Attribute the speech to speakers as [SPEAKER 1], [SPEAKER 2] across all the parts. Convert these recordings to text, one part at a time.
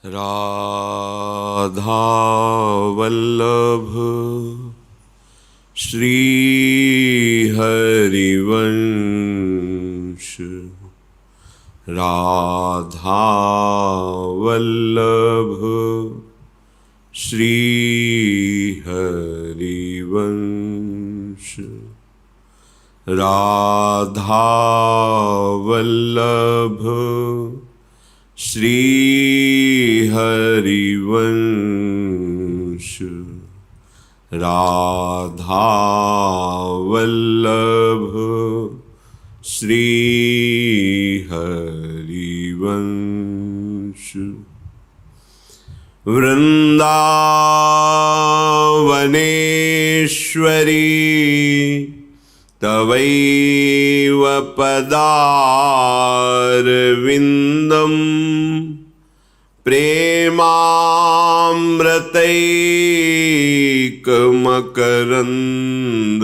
[SPEAKER 1] राधा वल्लभ श्री हरिवंश। राधा वल्लभ श्री हरिवंश। राधा वल्लभ श्री हरिवंश। राधा वल्लभ श्री हरिवंश। वृन्दावनेश्वरी तवैव पदारविन्दम् प्रेमामृतैकमकरन्द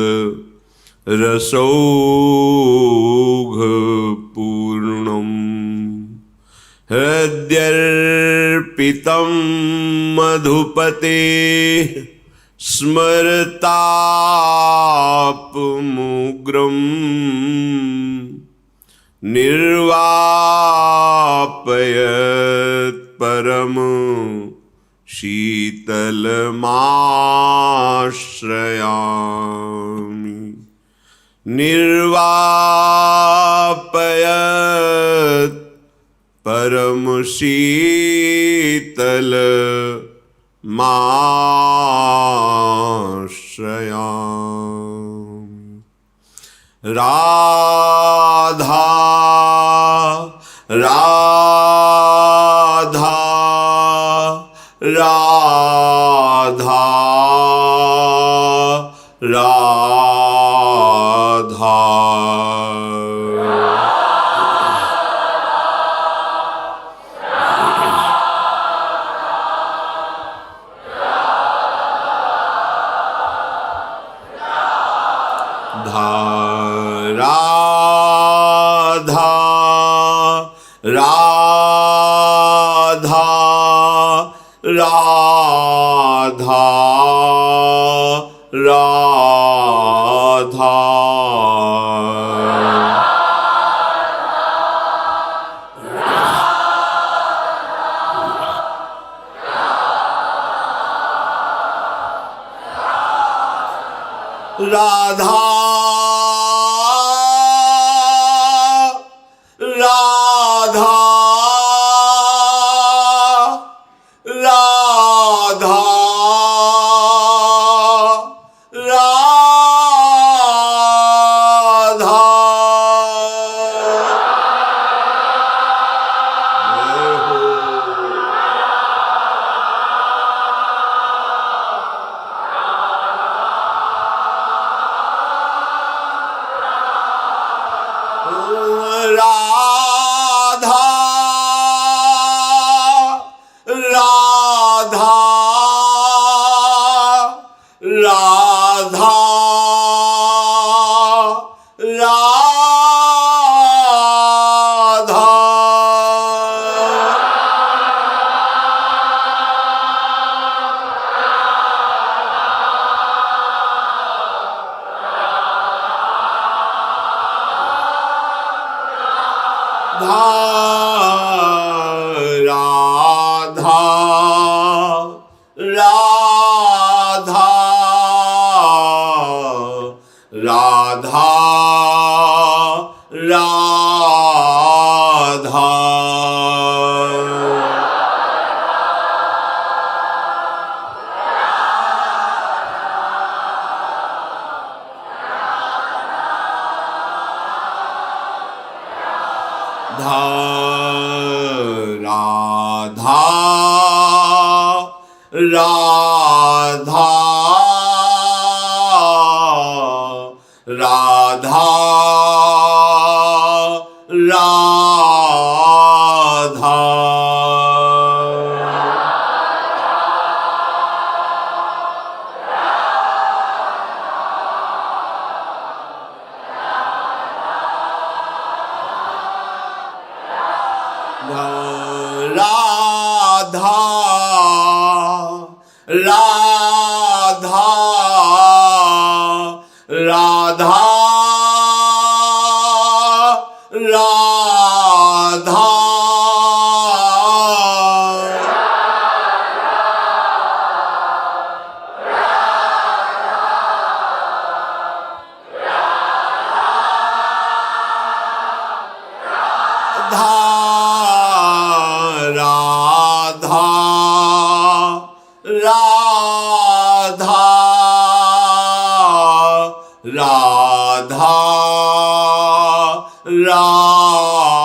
[SPEAKER 1] रसौघपूर्णम्। हृद्यर्पितं मधुपते स्मरतापमुग्रम् निर्वापयत् परम शीतलमाश्रयामि। निर्वापयत् परम शीतलमाश्रयामि। राधा राधा राधा राधा। राधा राधा राधा राधा। राधा राधा राधा राधा। राधा राधा राधा राधा। राधा राधा राधा राधा। राधा राधा राधा राधा। राधा राधा राधा राधा राधा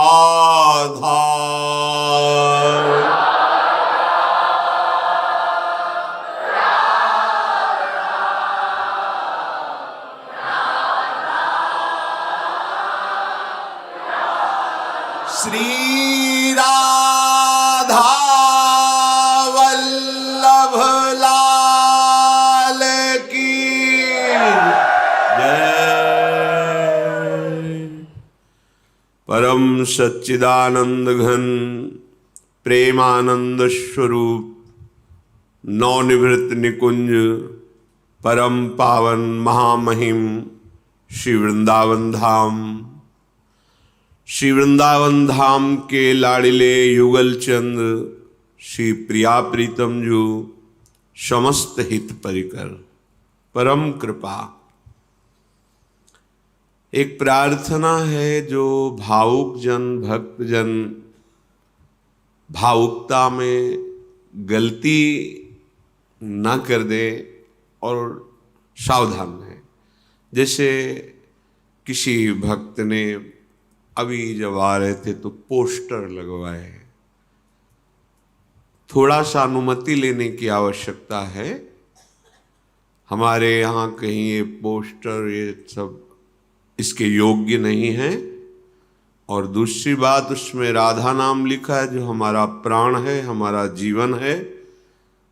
[SPEAKER 1] राधा श्री राधा वल्लभ लाल की परम सच्चिदानंद घन प्रेमानंद स्वरूप नवनिवृत्त निकुंज परम पावन महामहिम श्री वृंदावन धाम के लाडिले युगल चंद श्री प्रिया प्रीतम जो समस्त हित परिकर परम कृपा। एक प्रार्थना है जो भावुक जन भक्त जन भावुकता में गलती न कर दे और सावधान है। जैसे किसी भक्त ने अभी जब आ रहे थे तो पोस्टर लगवाए, थोड़ा सा अनुमति लेने की आवश्यकता है। हमारे यहाँ कहीं ये पोस्टर ये सब इसके योग्य नहीं है। और दूसरी बात, उसमें राधा नाम लिखा है जो हमारा प्राण है, हमारा जीवन है।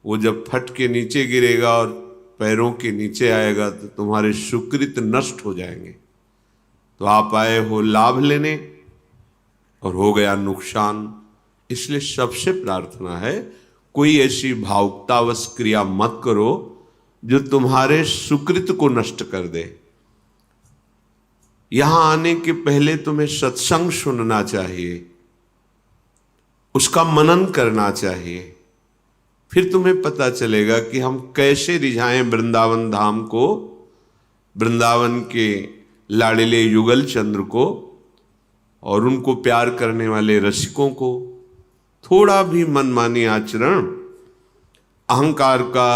[SPEAKER 1] वो जब फट के नीचे गिरेगा और पैरों के नीचे आएगा तो तुम्हारे सुकृत नष्ट हो जाएंगे। तो आप आए हो लाभ लेने और हो गया नुकसान। इसलिए सबसे प्रार्थना है कोई ऐसी भावुकतावश क्रिया मत करो जो तुम्हारे सुकृत को नष्ट कर दे। यहां आने के पहले तुम्हें सत्संग सुनना चाहिए, उसका मनन करना चाहिए, फिर तुम्हें पता चलेगा कि हम कैसे रिझाएं वृंदावन धाम को, वृंदावन के लाडिले युगल चंद्र को और उनको प्यार करने वाले रसिकों को। थोड़ा भी मनमानी आचरण अहंकार का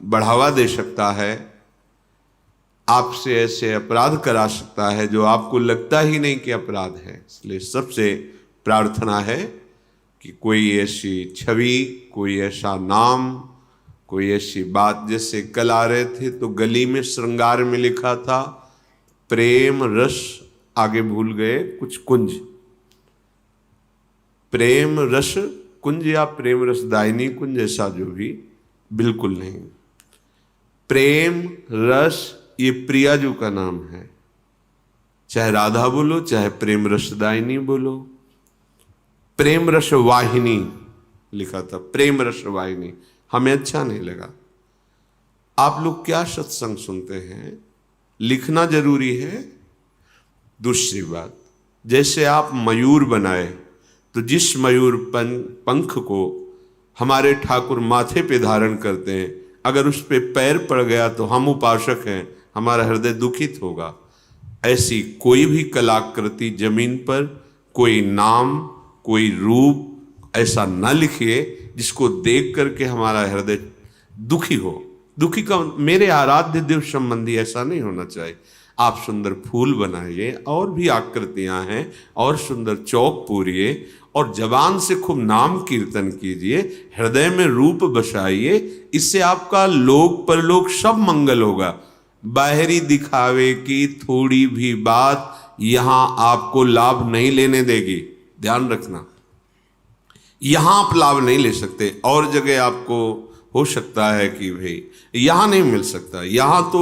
[SPEAKER 1] बढ़ावा दे सकता है, आपसे ऐसे अपराध करा सकता है जो आपको लगता ही नहीं कि अपराध है। इसलिए सबसे प्रार्थना है कि कोई ऐसी छवि, कोई ऐसा नाम, कोई ऐसी बात। जैसे कल आ रहे थे तो गली में श्रृंगार में लिखा था प्रेम रस, आगे भूल गए कुछ कुंज, प्रेम रस कुंज या प्रेम रस दायनी कुंज, ऐसा जो भी, बिल्कुल नहीं। प्रेम रस ये प्रियाजू का नाम है, चाहे राधा बोलो चाहे प्रेम रस दायनी बोलो। प्रेम रस वाहिनी लिखा था, प्रेम रस वाहिनी, हमें अच्छा नहीं लगा। आप लोग क्या सत्संग सुनते हैं, लिखना जरूरी है। दूसरी बात, जैसे आप मयूर बनाए तो जिस मयूर पंख को हमारे ठाकुर माथे पे धारण करते हैं, अगर उस पे पैर पड़ गया तो हम उपासक हैं, हमारा हृदय दुखित होगा। ऐसी कोई भी कलाकृति जमीन पर, कोई नाम, कोई रूप ऐसा न लिखिए जिसको देख करके हमारा हृदय दुखी हो। दुखी का मेरे आराध्य देव संबंधी ऐसा नहीं होना चाहिए। आप सुंदर फूल बनाइए, और भी आकृतियां हैं, और सुंदर चौक पूरिए, और जबान से खूब नाम कीर्तन कीजिए, हृदय में रूप बसाइए। इससे आपका लोक परलोक सब मंगल होगा। बाहरी दिखावे की थोड़ी भी बात यहां आपको लाभ नहीं लेने देगी, ध्यान रखना। यहां आप लाभ नहीं ले सकते, और जगह आपको हो सकता है कि भाई यहां नहीं मिल सकता। यहां तो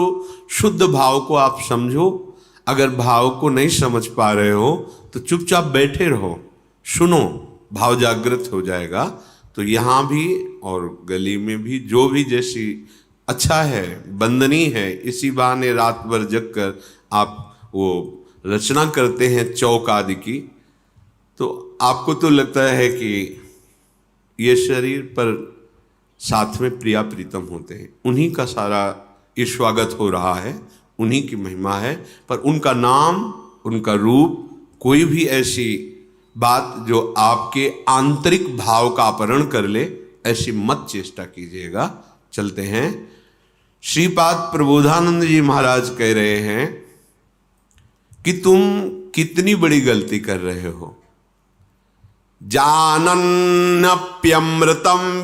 [SPEAKER 1] शुद्ध भाव को आप समझो। अगर भाव को नहीं समझ पा रहे हो तो चुपचाप बैठे रहो, सुनो, भाव जागृत हो जाएगा। तो यहाँ भी और गली में भी जो भी जैसी अच्छा है, बंदनी है, इसी बहाने रात भर जग कर आप वो रचना करते हैं चौक आदि की, तो आपको तो लगता है कि ये शरीर पर साथ में प्रिया प्रीतम होते हैं, उन्हीं का सारा ये स्वागत हो रहा है, उन्हीं की महिमा है, पर उनका नाम, उनका रूप, कोई भी ऐसी बात जो आपके आंतरिक भाव का अपहरण कर ले, ऐसी मत चेष्टा कीजिएगा। चलते हैं। श्रीपाद प्रबोधानंद जी महाराज कह रहे हैं कि तुम कितनी बड़ी गलती कर रहे हो। जानन्नप्यमृतम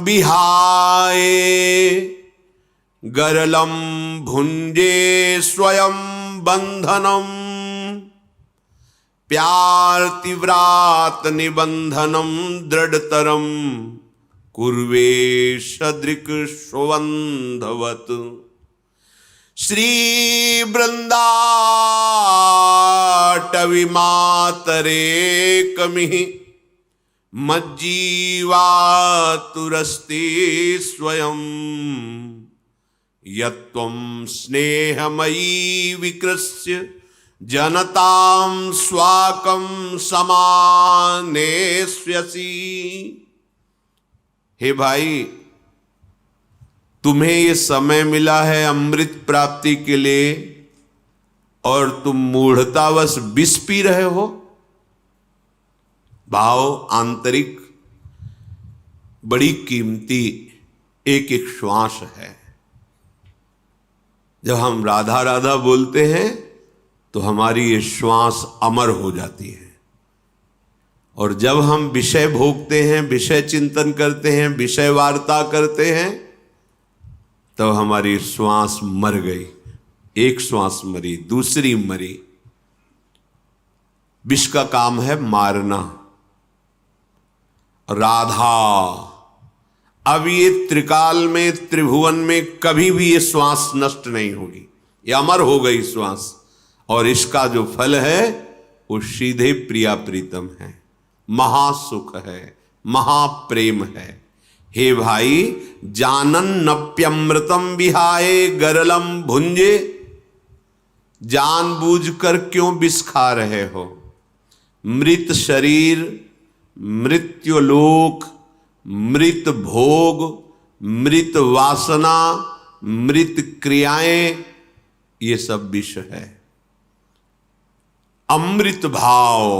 [SPEAKER 1] विहाय गरलम भुंजे स्वयं बंधनम प्यार तीव्रात निबंधनम दृढ़तरम कुर्वे सदृक स्वंधवत। श्री वृंदाटवी मातरे कमिः मज्जीवातुरस्ते स्वयं यत्त्वं स्नेहमयी विकृस्य जनतां स्वाकं समानेष्यसि। हे भाई, तुम्हें ये समय मिला है अमृत प्राप्ति के लिए और तुम मूढ़तावश विष पी रहे हो। भाव आंतरिक बड़ी कीमती एक एक श्वास है। जब हम राधा राधा बोलते हैं तो हमारी ये श्वास अमर हो जाती है, और जब हम विषय भोगते हैं, विषय चिंतन करते हैं, विषय वार्ता करते हैं, तब हमारी श्वास मर गई। एक श्वास मरी, दूसरी मरी। विष का काम है मारना। राधा, अब ये त्रिकाल में, त्रिभुवन में कभी भी ये श्वास नष्ट नहीं होगी, ये अमर हो गई श्वास, और इसका जो फल है वो सीधे प्रिया प्रीतम है, महासुख है, महाप्रेम है। हे भाई, जानन्नप्यमृतम विहाय गरलम भुंजे, जानबूझकर क्यों विष खा रहे हो? मृत शरीर, मृत्युलोक, मृत भोग, मृत वासना, मृत क्रियाएं, ये सब विष है। अमृत भाव,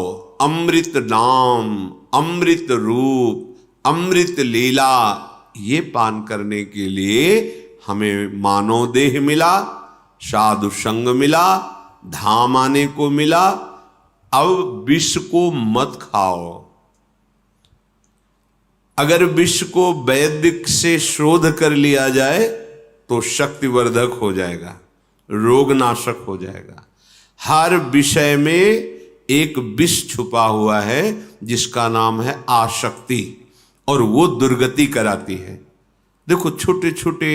[SPEAKER 1] अमृत नाम, अमृत रूप, अमृत लीला, ये पान करने के लिए हमें मानव देह मिला, साधु संग मिला, धाम आने को मिला। अब विष को मत खाओ। अगर विष को वैदिक से शोध कर लिया जाए तो शक्तिवर्धक हो जाएगा, रोगनाशक हो जाएगा। हर विषय में एक विष छुपा हुआ है जिसका नाम है आसक्ति, और वो दुर्गति कराती है। देखो, छोटे छोटे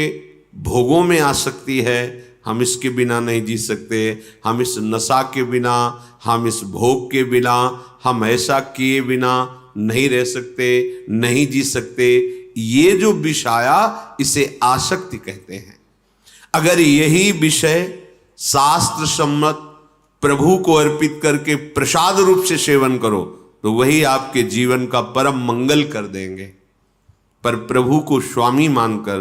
[SPEAKER 1] भोगों में आसक्ति है, हम इसके बिना नहीं जी सकते, हम इस नशा के बिना, हम इस भोग के बिना, हम ऐसा किए बिना नहीं रह सकते, नहीं जी सकते। ये जो विष आया, इसे आसक्ति कहते हैं। अगर यही विषय शास्त्र सम्मत प्रभु को अर्पित करके प्रसाद रूप से सेवन करो तो वही आपके जीवन का परम मंगल कर देंगे। पर प्रभु को स्वामी मानकर,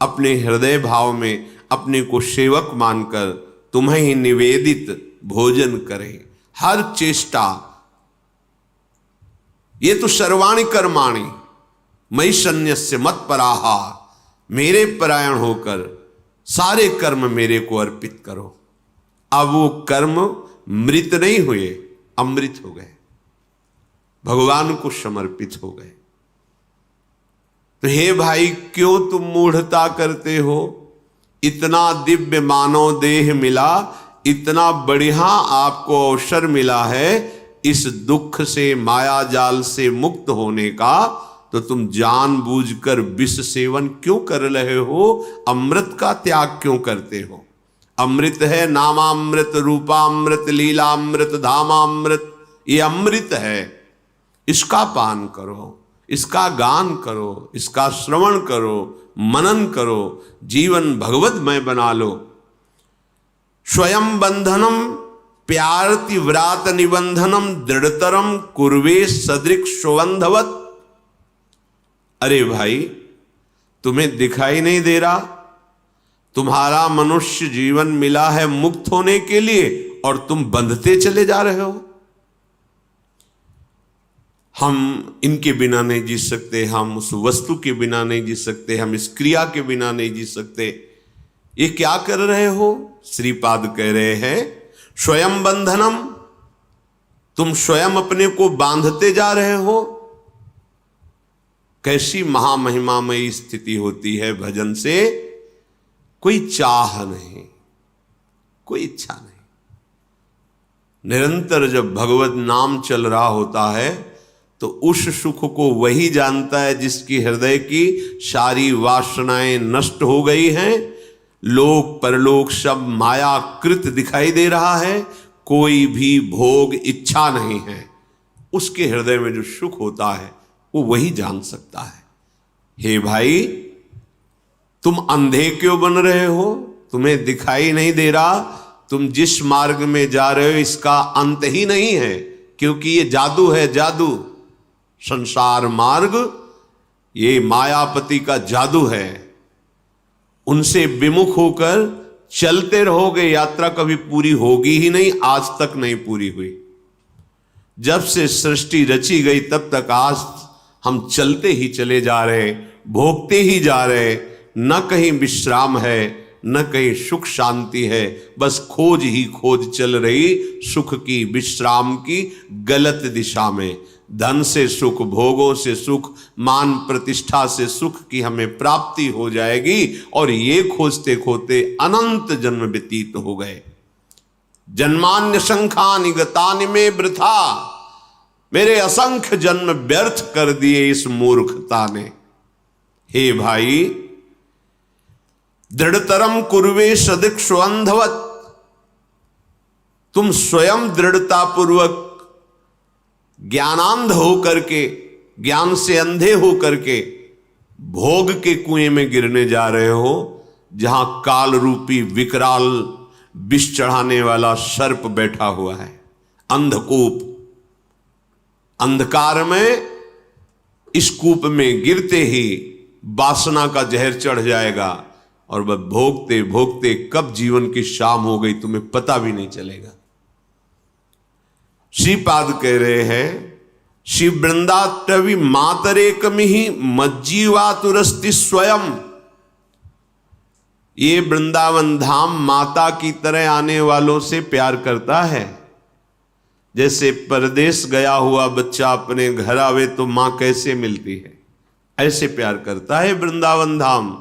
[SPEAKER 1] अपने हृदय भाव में अपने को सेवक मानकर तुम्हें ही निवेदित भोजन करें। हर चेष्टा, ये तो सर्वाणि कर्माणि मयि सन्न्यस्य मत्पराहा, मेरे परायण होकर सारे कर्म मेरे को अर्पित करो। अब वो कर्म मृत नहीं हुए, अमृत हो गए, भगवान को समर्पित हो गए। तो हे भाई, क्यों तुम मूढ़ता करते हो? इतना दिव्य मानव देह मिला, इतना बढ़िया आपको अवसर मिला है इस दुख से, माया जाल से मुक्त होने का, तो तुम जानबूझकर विष सेवन क्यों कर रहे हो? अमृत का त्याग क्यों करते हो? अमृत है नामामृत, रूपामृत, लीलामृत, धामामृत, ये अमृत है, इसका पान करो, इसका गान करो, इसका श्रवण करो, मनन करो, जीवन भगवतमय बना लो। स्वयं बंधनम प्यारति व्रात निबंधनम दृढ़तरम कुर्वे सदृक् स्वबंधवत। अरे भाई, तुम्हें दिखाई नहीं दे रहा? तुम्हारा मनुष्य जीवन मिला है मुक्त होने के लिए और तुम बंधते चले जा रहे हो। हम इनके बिना नहीं जी सकते, हम उस वस्तु के बिना नहीं जी सकते, हम इस क्रिया के बिना नहीं जी सकते। ये क्या कर रहे हो? श्रीपाद कह रहे हैं स्वयं बंधनम, तुम स्वयं अपने को बांधते जा रहे हो। कैसी महामहिमामयी स्थिति होती है भजन से। कोई चाह नहीं, कोई इच्छा नहीं। निरंतर जब भगवत नाम चल रहा होता है तो उस सुख को वही जानता है जिसकी हृदय की सारी वासनाएं नष्ट हो गई हैं। लोक परलोक सब मायाकृत दिखाई दे रहा है, कोई भी भोग इच्छा नहीं है। उसके हृदय में जो सुख होता है वो वही जान सकता है। हे भाई, तुम अंधे क्यों बन रहे हो? तुम्हें दिखाई नहीं दे रहा? तुम जिस मार्ग में जा रहे हो इसका अंत ही नहीं है, क्योंकि ये जादू है, जादू। संसार मार्ग ये मायापति का जादू है। उनसे विमुख होकर चलते रहोगे, यात्रा कभी पूरी होगी ही नहीं, आज तक नहीं पूरी हुई। जब से सृष्टि रची गई तब तक आज हम चलते ही चले जा रहे, भोगते ही जा रहे। न कहीं विश्राम है, न कहीं सुख शांति है, बस खोज ही खोज चल रही सुख की, विश्राम की, गलत दिशा में। धन से सुख, भोगों से सुख, मान प्रतिष्ठा से सुख की हमें प्राप्ति हो जाएगी, और ये खोजते खोजते अनंत जन्म व्यतीत हो गए। जन्मान्य शंखानि गतानि में वृथा, मेरे असंख्य जन्म व्यर्थ कर दिए इस मूर्खता ने। हे भाई, दृढ़तरम कुर्वे सदृक् स्वबंधवत, तुम स्वयं दृढ़ता पूर्वक ज्ञानांध होकर के, ज्ञान से अंधे होकर के भोग के कुएं में गिरने जा रहे हो, जहां काल रूपी विकराल विष चढ़ाने वाला सर्प बैठा हुआ है। अंधकूप, अंधकार में इस कूप में गिरते ही वासना का जहर चढ़ जाएगा, और वह भोगते भोगते कब जीवन की शाम हो गई तुम्हें पता भी नहीं चलेगा। श्रीपाद कह रहे हैं शिव वृंदाटवी मातरेकमिहि मज्जीवा तुरस्ति स्वयं। ये वृंदावन धाम माता की तरह आने वालों से प्यार करता है। जैसे परदेश गया हुआ बच्चा अपने घर आवे तो मां कैसे मिलती है, ऐसे प्यार करता है वृंदावन धाम।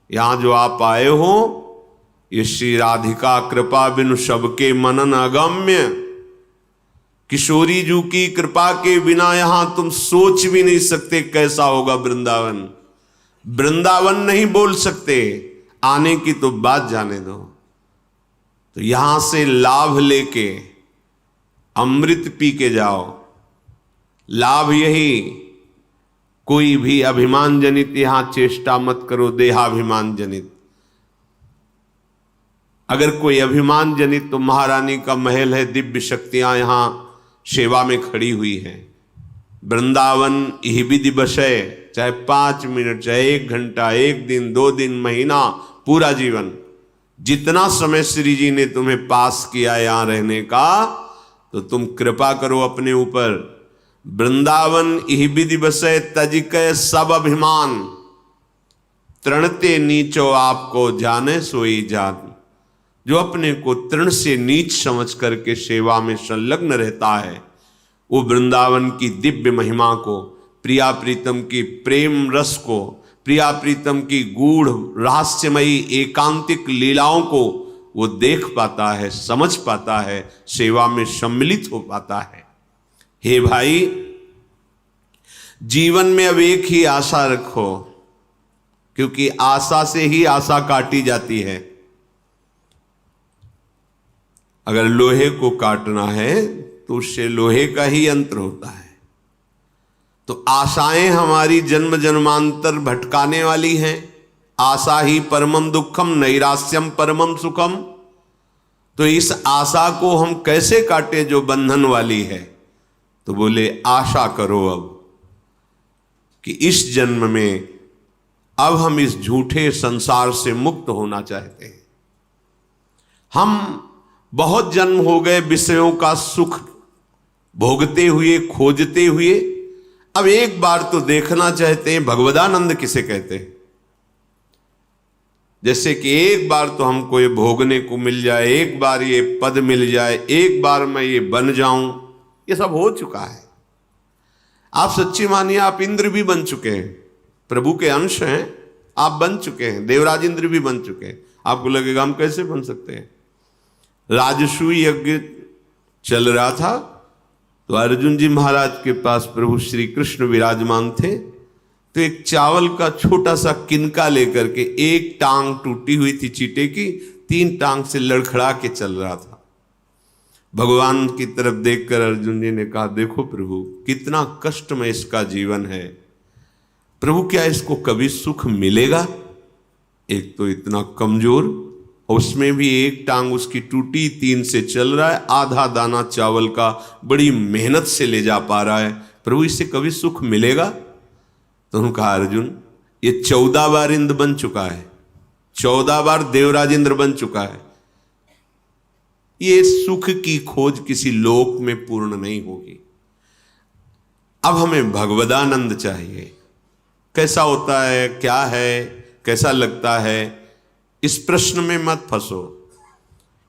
[SPEAKER 1] यहां जो आप आए हो, ये श्री राधिका कृपा बिनु सबके मनन अगम्य। किशोरी जी की कृपा के बिना यहां तुम सोच भी नहीं सकते कैसा होगा वृंदावन। वृंदावन नहीं बोल सकते, आने की तो बात जाने दो। तो यहां से लाभ लेके अमृत पी के जाओ। लाभ यही, कोई भी अभिमान जनित यहां चेष्टा मत करो, देहाभिमान जनित। अगर कोई अभिमान जनित, तो महारानी का महल है, दिव्य शक्तियां यहां सेवा में खड़ी हुई हैं। वृंदावन यह विधि बशय, चाहे 5 मिनट, चाहे 1 घंटा, 1 दिन, 2 दिन, महीना, पूरा जीवन, जितना समय श्री जी ने तुम्हें पास किया यहां रहने का, तो तुम कृपा करो अपने ऊपर। वृंदावन यह विधि बसय तजिकै सब अभिमान, तृणते नीचो आपको जाने सोई जान। जो अपने को तृण से नीच समझ करके सेवा में संलग्न रहता है, वो वृंदावन की दिव्य महिमा को, प्रिया प्रीतम की प्रेम रस को, प्रिया प्रीतम की गूढ़ रहस्यमयी एकांतिक लीलाओं को वो देख पाता है, समझ पाता है, सेवा में सम्मिलित हो पाता है। हे भाई, जीवन में अब एक ही आशा रखो, क्योंकि आशा से ही आशा काटी जाती है। अगर लोहे को काटना है तो उससे लोहे का ही यंत्र होता है। तो आशाएं हमारी जन्म जन्मांतर भटकाने वाली हैं। आशा ही परमम दुखम नैरास्यम परमम सुखम। तो इस आशा को हम कैसे काटें जो बंधन वाली है? तो बोले आशा करो अब कि इस जन्म में अब हम इस झूठे संसार से मुक्त होना चाहते हैं। हम बहुत जन्म हो गए विषयों का सुख भोगते हुए, खोजते हुए। अब एक बार तो देखना चाहते हैं भगवदानंद किसे कहते हैं। जैसे कि एक बार तो हमको ये भोगने को मिल जाए, एक बार ये पद मिल जाए, एक बार मैं ये बन जाऊं। ये सब हो चुका है। आप सच्ची मानिए, आप इंद्र भी बन चुके हैं, प्रभु के अंश हैं, आप बन चुके हैं। देवराज इंद्र भी बन चुके हैं। आपको लगेगा हम कैसे बन सकते हैं? राजसूय यज्ञ चल रहा था तो अर्जुन जी महाराज के पास प्रभु श्री कृष्ण विराजमान थे। तो एक चावल का छोटा सा किनका लेकर के, एक टांग टूटी हुई थी चीटे की, 3 टांग से लड़खड़ा के चल रहा था। भगवान की तरफ देखकर अर्जुन जी ने कहा, देखो प्रभु कितना कष्टमय इसका जीवन है। प्रभु क्या इसको कभी सुख मिलेगा? एक तो इतना कमजोर, उसमें भी एक टांग उसकी टूटी, 3 से चल रहा है, आधा दाना चावल का बड़ी मेहनत से ले जा पा रहा है। प्रभु इससे कभी सुख मिलेगा? तो उन्होंने कहा, अर्जुन ये 14 बार इंद्र बन चुका है, 14 बार देवराज इंद्र बन चुका है। ये सुख की खोज किसी लोक में पूर्ण नहीं होगी। अब हमें भगवदानंद चाहिए। कैसा होता है, क्या है, कैसा लगता है, इस प्रश्न में मत फंसो।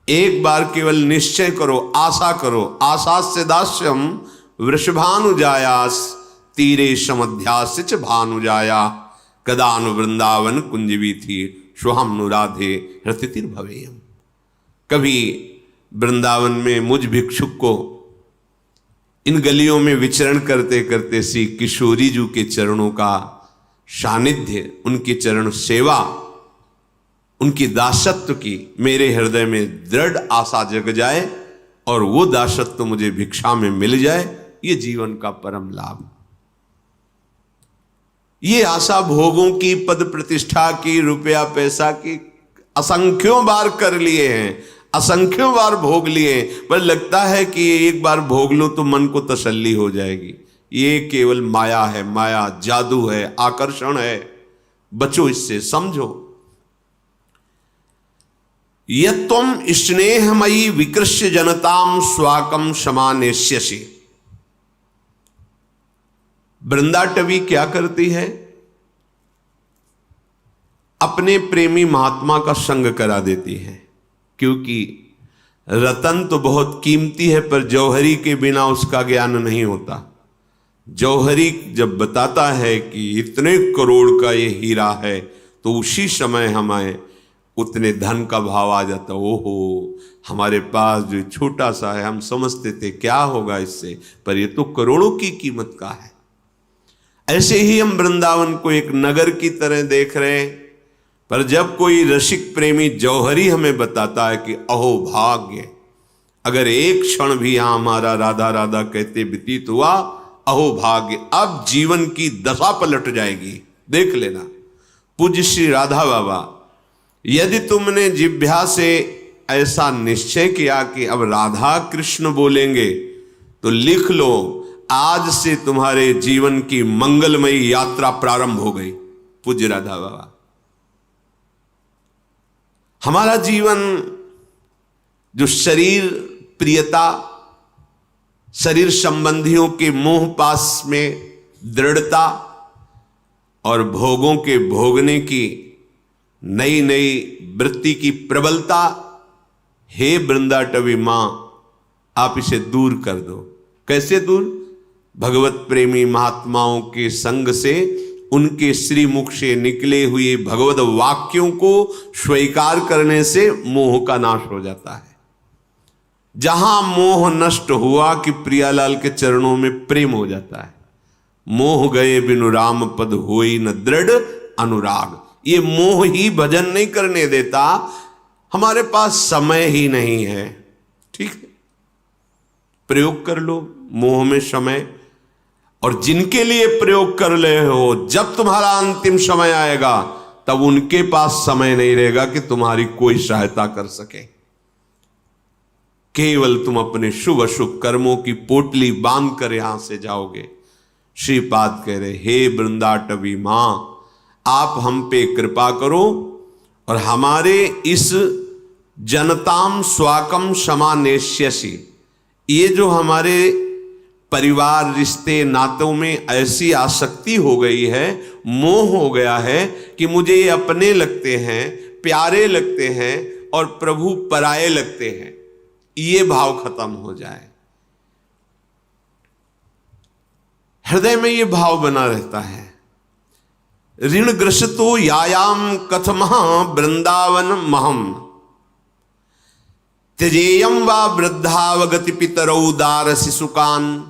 [SPEAKER 1] एक बार केवल निश्चय करो, आशा करो। आशास्य दास्यम वृषभानुजायास तीरे समध्यास्य च भानुजाया कदानु वृंदावन कुंजवी थी श्वहम नुराधे हृतिर्भवेयम। कभी वृंदावन में मुझ भिक्षुक को इन गलियों में विचरण करते करते श्री किशोरी जी के चरणों का सानिध्य, उनकी चरण सेवा, उनकी दासत्व की मेरे हृदय में दृढ़ आशा जग जाए और वो दासत्व मुझे भिक्षा में मिल जाए, ये जीवन का परम लाभ। ये आशा भोगों की, पद प्रतिष्ठा की, रुपया पैसा की असंख्यों बार कर लिए हैं, असंख्यों बार भोग लिए, पर लगता है कि एक बार भोग लो तो मन को तसल्ली हो जाएगी। ये केवल माया है, माया जादू है, आकर्षण है। बचो इससे, समझो। यत्त्वम स्नेहमयी विकृष्य जनताम स्वाकम समानेष्यसि। वृंदाटवी क्या करती है? अपने प्रेमी महात्मा का संग करा देती है, क्योंकि रतन तो बहुत कीमती है पर जौहरी के बिना उसका ज्ञान नहीं होता। जौहरी जब बताता है कि इतने करोड़ का ये हीरा है, तो उसी समय हमें उतने धन का भाव आ जाता। ओहो, हमारे पास जो छोटा सा है, हम समझते थे क्या होगा इससे, पर ये तो करोड़ों की कीमत का है। ऐसे ही हम वृंदावन को एक नगर की तरह देख रहे हैं, पर जब कोई रसिक प्रेमी जौहरी हमें बताता है कि अहो भाग्य, अगर एक क्षण भी यहां हमारा राधा राधा कहते व्यतीत हुआ, अहो भाग्य, अब जीवन की दशा पलट जाएगी। देख लेना। पूज्य श्री राधा बाबा, यदि तुमने जिह्वा से ऐसा निश्चय किया कि अब राधा कृष्ण बोलेंगे, तो लिख लो, आज से तुम्हारे जीवन की मंगलमयी यात्रा प्रारंभ हो गई। पूज्य राधा बाबा, हमारा जीवन जो शरीर प्रियता, शरीर संबंधियों के मोह पास में दृढ़ता और भोगों के भोगने की नई नई वृत्ति की प्रबलता, हे वृंदाटवी मां, आप इसे दूर कर दो। कैसे दूर? भगवत प्रेमी महात्माओं के संग से, उनके श्रीमुख से निकले हुए भगवत वाक्यों को स्वीकार करने से मोह का नाश हो जाता है। जहां मोह नष्ट हुआ कि प्रियालाल के चरणों में प्रेम हो जाता है। मोह गए बिनु राम पद होई न दृढ़ अनुराग। ये मोह ही भजन नहीं करने देता, हमारे पास समय ही नहीं है। ठीक है, प्रयोग कर लो मोह में समय। और जिनके लिए प्रयोग कर रहे हो, जब तुम्हारा अंतिम समय आएगा तब उनके पास समय नहीं रहेगा कि तुम्हारी कोई सहायता कर सके। केवल तुम अपने शुभ अशुभ कर्मों की पोटली बांध कर यहां से जाओगे। श्रीपाद कह रहे, हे वृंदाटवी मां, आप हम पे कृपा करो और हमारे इस जनताम स्वाकम समानेष्यसि, ये जो हमारे परिवार रिश्ते नातों में ऐसी आसक्ति हो गई है, मोह हो गया है कि मुझे ये अपने लगते हैं, प्यारे लगते हैं और प्रभु पराये लगते हैं, ये भाव खत्म हो जाए। हृदय में ये भाव बना रहता है। ऋण ग्रस्तो यायाम कथमः वृंदावन महम त्यजेयम वा वृद्धावगति पितरौ दार शिशुकान।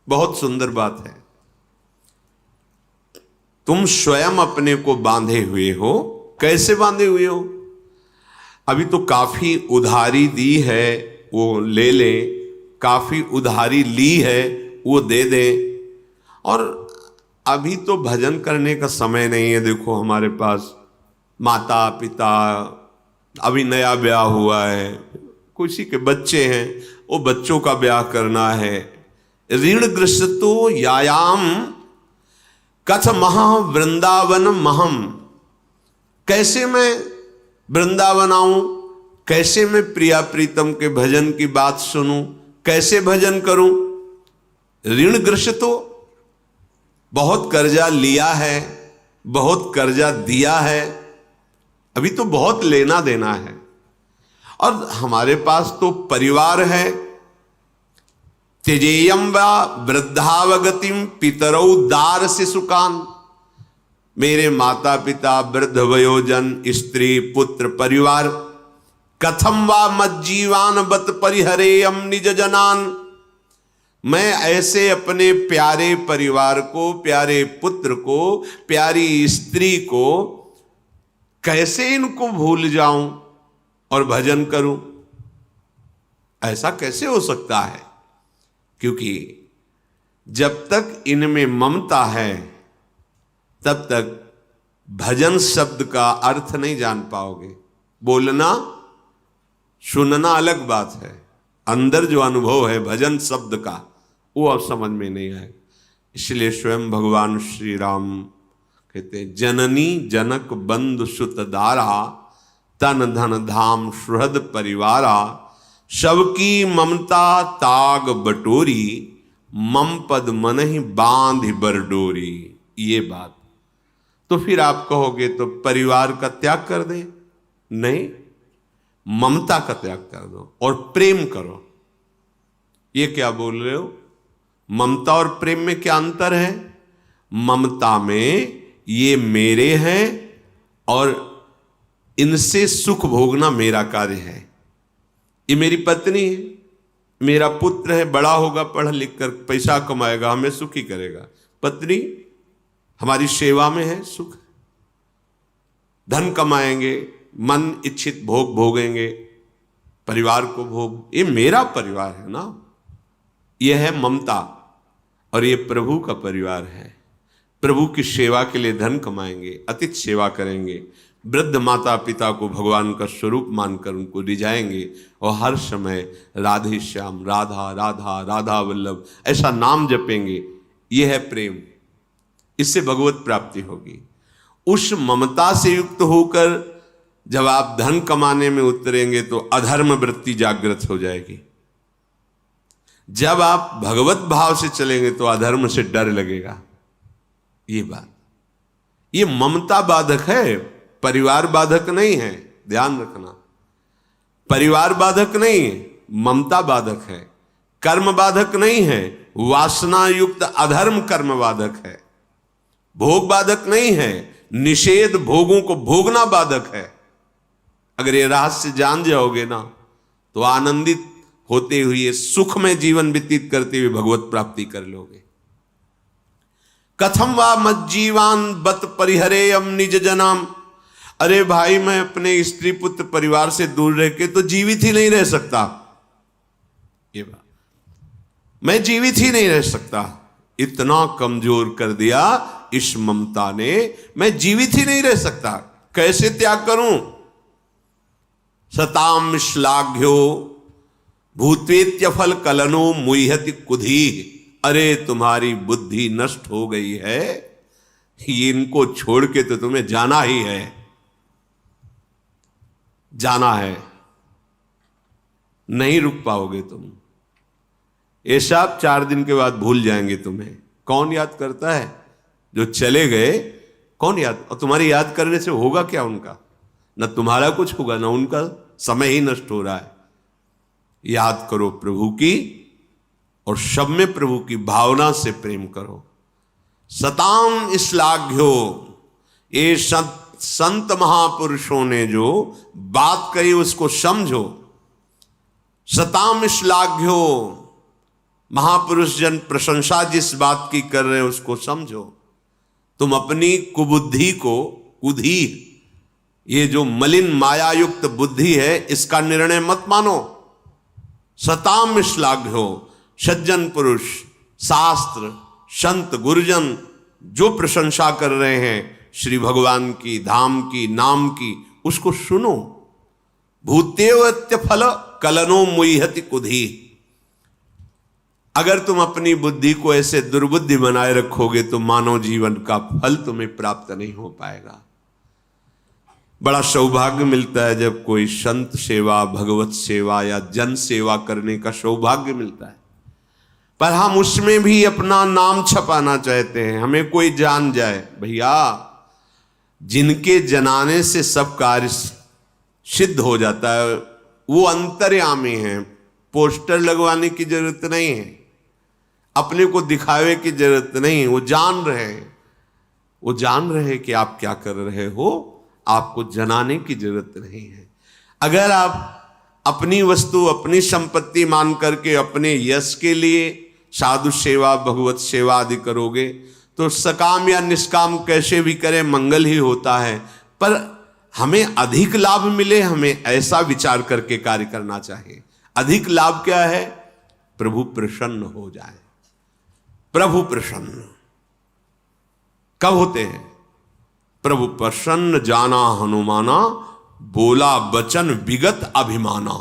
[SPEAKER 1] बहुत सुंदर बात है। तुम स्वयं अपने को बांधे हुए हो। कैसे बांधे हुए हो? अभी तो काफी उधारी दी है, वो ले लें, काफी उधारी ली है, वो दे दें। और अभी तो भजन करने का समय नहीं है। देखो हमारे पास माता पिता, अभी नया ब्याह हुआ है, किसी के बच्चे हैं, वो बच्चों का ब्याह करना है। ऋण ग्रस्तो यायाम कथ महा वृंदावन महम। कैसे मैं वृंदावन आऊं, कैसे मैं प्रिया प्रीतम के भजन की बात सुनूं, कैसे भजन करूं? ऋण ग्रस्तो, बहुत कर्जा लिया है, बहुत कर्जा दिया है, अभी तो बहुत लेना देना है। और हमारे पास तो परिवार है। त्यजेयम वा वृद्धावगतिम पितरौ दार शिशुकान। मेरे माता पिता, वृद्ध वयोजन, स्त्री पुत्र परिवार, कथम वा मज्जीवान बत परिहरेयम निज जनान। मैं ऐसे अपने प्यारे परिवार को, प्यारे पुत्र को, प्यारी स्त्री को कैसे इनको भूल जाऊं और भजन करूं? ऐसा कैसे हो सकता है? क्योंकि जब तक इनमें ममता है तब तक भजन शब्द का अर्थ नहीं जान पाओगे। बोलना सुनना अलग बात है, अंदर जो अनुभव है भजन शब्द का, वो अब समझ में नहीं आए। इसलिए स्वयं भगवान श्री राम कहते, जननी जनक बंधु सुत दारा, तन धन धाम सुहृद परिवारा, सबकी ममता ताग बटोरी, मम पद मन ही बांध बरडोरी। ये बात तो फिर आप कहोगे तो परिवार का त्याग कर दे? नहीं, ममता का त्याग कर दो और प्रेम करो। ये क्या बोल रहे हो? ममता और प्रेम में क्या अंतर है? ममता में ये मेरे हैं और इनसे सुख भोगना मेरा कार्य है। ये मेरी पत्नी है, मेरा पुत्र है, बड़ा होगा, पढ़ लिख कर पैसा कमाएगा, हमें सुखी करेगा। पत्नी हमारी सेवा में है, सुख। धन कमाएंगे, मन इच्छित भोग भोगेंगे, परिवार को भोग, ये मेरा परिवार है ना। यह है ममता। और ये प्रभु का परिवार है। प्रभु की सेवा के लिए धन कमाएंगे, अतिथि सेवा करेंगे, वृद्ध माता पिता को भगवान का स्वरूप मानकर उनको रिझाएंगे और हर समय राधे श्याम, राधा राधा राधा वल्लभ ऐसा नाम जपेंगे। यह है प्रेम। इससे भगवत प्राप्ति होगी। उस ममता से युक्त होकर जब आप धन कमाने में उतरेंगे तो अधर्म वृत्ति जागृत हो जाएगी। जब आप भगवत भाव से चलेंगे तो अधर्म से डर लगेगा। ये बात, ये ममता बाधक है, परिवार बाधक नहीं है। ध्यान रखना, परिवार बाधक नहीं है, ममता बाधक है। कर्म बाधक नहीं है, वासना युक्त अधर्म कर्म बाधक है। भोग बाधक नहीं है, निषेध भोगों को भोगना बाधक है। अगर ये रहस्य जान जाओगे ना तो आनंदित होते हुए सुख में जीवन व्यतीत करते हुए भगवत प्राप्ति कर लोगे। कथम वा मज्जीवान बत परिहरेयम निज जनाम। अरे भाई, मैं अपने स्त्री पुत्र परिवार से दूर रह के तो जीवित ही नहीं रह सकता। ये बात, मैं जीवित ही नहीं रह सकता। इतना कमजोर कर दिया इस ममता ने, मैं जीवित ही नहीं रह सकता, कैसे त्याग करूं। सताम श्लाघ्यो भूतेत्य फल कलनो मुह्यति कुधी। अरे तुम्हारी बुद्धि नष्ट हो गई है, इनको छोड़ के तो तुम्हें जाना ही है, जाना है, नहीं रुक पाओगे तुम। ये सब 4 दिन के बाद भूल जाएंगे तुम्हें। कौन याद करता है? जो चले गए कौन याद, और तुम्हारी याद करने से होगा क्या उनका? न तुम्हारा कुछ होगा, न उनका, समय ही नष्ट हो रहा है। याद करो प्रभु की, और सब में प्रभु की भावना से प्रेम करो। सताम श्लाघ्यो, ये संत महापुरुषों ने जो बात कही उसको समझो। सताम श्लाघ्यो, महापुरुष जन प्रशंसा जिस बात की कर रहे हैं उसको समझो। तुम अपनी कुबुद्धि को, कुधी, ये जो मलिन मायायुक्त बुद्धि है, इसका निर्णय मत मानो। सताम श्लाघ्यो, सज्जन पुरुष, शास्त्र, संत, गुरुजन जो प्रशंसा कर रहे हैं श्री भगवान की, धाम की, नाम की, उसको सुनो। भूतेवत्य फल कलनो मुह्यति कुधी। अगर तुम अपनी बुद्धि को ऐसे दुर्बुद्धि बनाए रखोगे तो मानव जीवन का फल तुम्हें प्राप्त नहीं हो पाएगा। बड़ा सौभाग्य मिलता है जब कोई संत सेवा, भगवत सेवा या जन सेवा करने का सौभाग्य मिलता है, पर हम उसमें भी अपना नाम छपाना चाहते हैं, हमें कोई जान जाए। भैया, जिनके जनाने से सब कार्य सिद्ध हो जाता है वो अंतर्यामी हैं, पोस्टर लगवाने की जरूरत नहीं है, अपने को दिखावे की जरूरत नहीं है। वो जान रहे हैं, वो जान रहे हैं कि आप क्या कर रहे हो, आपको जनाने की जरूरत नहीं है। अगर आप अपनी वस्तु, अपनी संपत्ति मान करके अपने यश के लिए साधु सेवा, भगवत सेवा आदि करोगे तो सकाम या निष्काम कैसे भी करें मंगल ही होता है, पर हमें अधिक लाभ मिले, हमें ऐसा विचार करके कार्य करना चाहिए। अधिक लाभ क्या है? प्रभु प्रसन्न हो जाए। प्रभु प्रसन्न कब होते हैं? प्रभु प्रसन्न जाना हनुमाना, बोला वचन विगत अभिमाना।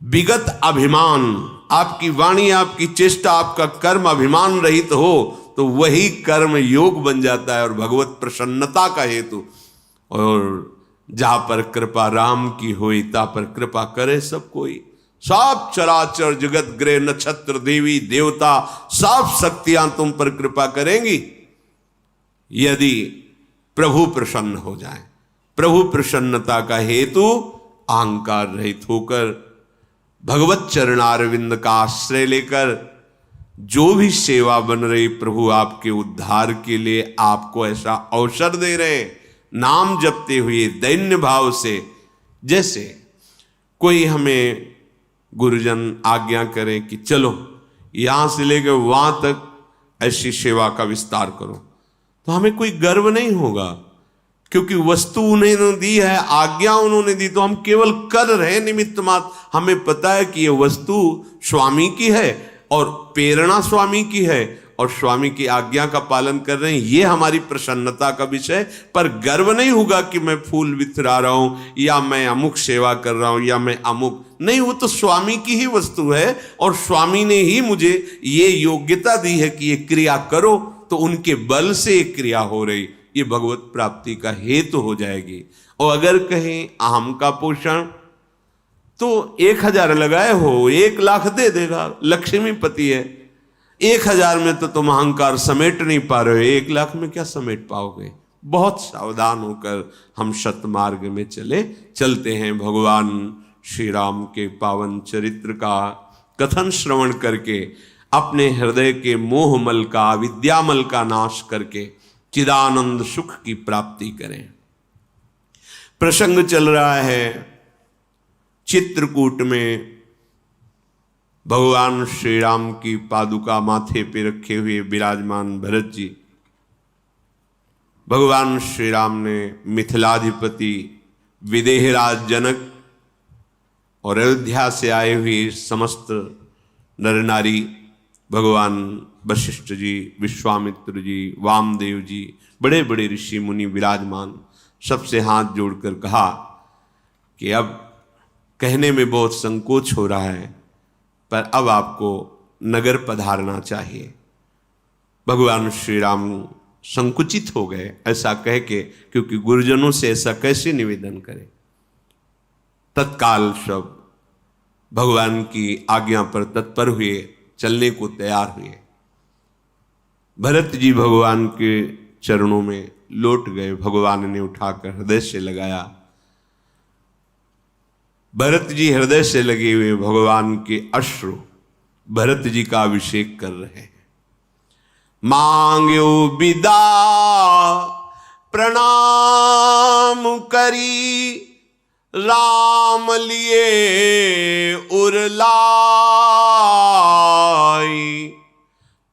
[SPEAKER 1] विगत अभिमान, आपकी वाणी, आपकी चेष्टा, आपका कर्म अभिमान रहित हो तो वही कर्म योग बन जाता है और भगवत प्रसन्नता का हेतु। और जहां पर कृपा राम की होई ता पर कृपा करे सब कोई। सब चराचर जगत ग्रह, नक्षत्र, देवी देवता, सब शक्तियां तुम पर कृपा करेंगी यदि प्रभु प्रसन्न हो जाए। प्रभु प्रसन्नता का हेतु अहंकार रहित होकर भगवत चरणारविंद का आश्रय लेकर जो भी सेवा बन रही, प्रभु आपके उद्धार के लिए आपको ऐसा अवसर दे रहे हैं, नाम जपते हुए दैन्य भाव से। जैसे कोई हमें गुरुजन आज्ञा करें कि चलो यहां से लेकर वहां तक ऐसी सेवा का विस्तार करो, तो हमें कोई गर्व नहीं होगा, क्योंकि वस्तु उन्होंने दी है, आज्ञा उन्होंने दी, तो हम केवल कर रहे निमित्त मात्र। हमें पता है कि ये वस्तु स्वामी की है और प्रेरणा स्वामी की है और स्वामी की आज्ञा का पालन कर रहे हैं, ये हमारी प्रसन्नता का विषय। पर गर्व नहीं होगा कि मैं फूल वितरा रहा हूं या मैं अमुक सेवा कर रहा हूं या मैं अमुक नहीं, वो तो स्वामी की ही वस्तु है और स्वामी ने ही मुझे ये योग्यता दी है कि ये क्रिया करो, तो उनके बल से ये क्रिया हो रही, ये भगवत प्राप्ति का हेतु हो जाएगी। और अगर कहें अहम का पोषण, तो 1000 लगाए हो 1 लाख दे देगा, लक्ष्मीपति है। 1000 में तो तुम अहंकार समेट नहीं पा रहे हो, 1 लाख में क्या समेट पाओगे? बहुत सावधान होकर हम सतमार्ग में चलते हैं। भगवान श्री राम के पावन चरित्र का कथन श्रवण करके अपने हृदय के मोहमल का, विद्यामल का नाश करके चिदानंद सुख की प्राप्ति करें। प्रसंग चल रहा है चित्रकूट में, भगवान श्री राम की पादुका माथे पे रखे हुए विराजमान भरत जी। भगवान श्री राम ने मिथिलाधिपति विदेहराज जनक और अयोध्या से आए हुए समस्त नर नारी भगवान वशिष्ठ जी, विश्वामित्र जी, वामदेव जी, बड़े बड़े ऋषि मुनि विराजमान, सबसे हाथ जोड़कर कहा कि अब कहने में बहुत संकोच हो रहा है, पर अब आपको नगर पधारना चाहिए। भगवान श्री राम संकुचित हो गए ऐसा कह के, क्योंकि गुरुजनों से ऐसा कैसे निवेदन करें। तत्काल सब भगवान की आज्ञा पर तत्पर हुए, चलने को तैयार हुए। भरत जी भगवान के चरणों में लौट गए, भगवान ने उठाकर हृदय से लगाया। भरत जी हृदय से लगे हुए भगवान के अश्रु भरत जी का अभिषेक कर रहे हैं। मांग्यो विदा प्रणाम करी, राम लिए उरलाई,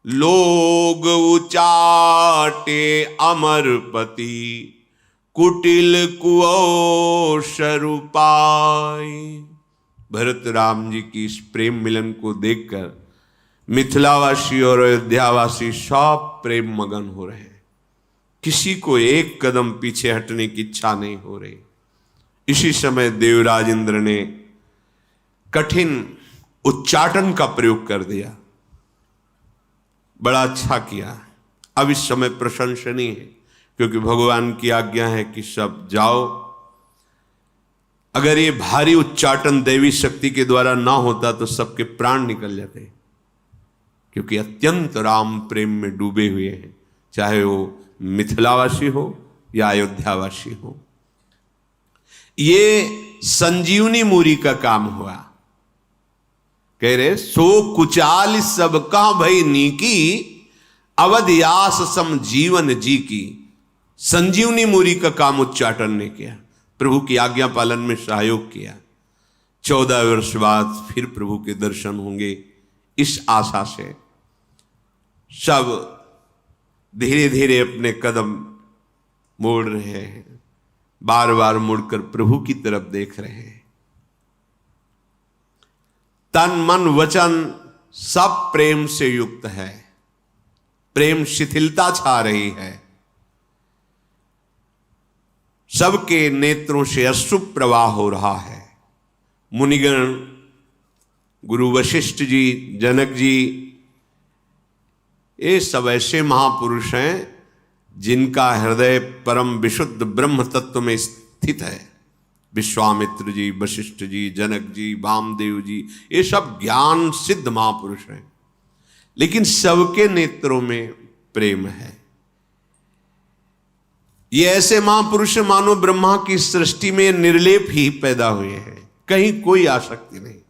[SPEAKER 1] लोग उचाटे अमरपति, कुटिल कुओ शरुपाई। भरत राम जी की इस प्रेम मिलन को देखकर मिथिलावासी और अयोध्यावासी सब प्रेम मगन हो रहे हैं। किसी को एक कदम पीछे हटने की इच्छा नहीं हो रही। इसी समय देवराज इंद्र ने कठिन उच्चाटन का प्रयोग कर दिया। बड़ा अच्छा किया। अब इस समय प्रशंसनीय है, क्योंकि भगवान की आज्ञा है कि सब जाओ। अगर ये भारी उच्चाटन देवी शक्ति के द्वारा ना होता तो सबके प्राण निकल जाते, क्योंकि अत्यंत राम प्रेम में डूबे हुए हैं, चाहे वो मिथिलावासी हो या अयोध्यावासी हो। ये संजीवनी मूरी का काम हुआ। कह रहे सो कुचाल सब का भई नीकी, अवध्यास सम जीवन जी की। संजीवनी मूरी का काम उच्चाटन ने किया, प्रभु की आज्ञा पालन में सहयोग किया। 14 वर्ष बाद फिर प्रभु के दर्शन होंगे, इस आशा से सब धीरे धीरे अपने कदम मोड़ रहे हैं, बार बार मुड़कर प्रभु की तरफ देख रहे हैं। तन मन वचन सब प्रेम से युक्त है। प्रेम शिथिलता छा रही है, सबके नेत्रों से अश्रु प्रवाह हो रहा है। मुनिगण, गुरु वशिष्ठ जी, जनक जी, ये सब ऐसे महापुरुष हैं जिनका हृदय परम विशुद्ध ब्रह्म तत्व में स्थित है। विश्वामित्र जी, वशिष्ठ जी, जनक जी, वामदेव जी, ये सब ज्ञान सिद्ध महापुरुष हैं, लेकिन सबके नेत्रों में प्रेम है। ये ऐसे महापुरुष मानो ब्रह्मा की सृष्टि में निर्लेप ही पैदा हुए हैं, कहीं कोई आसक्ति नहीं।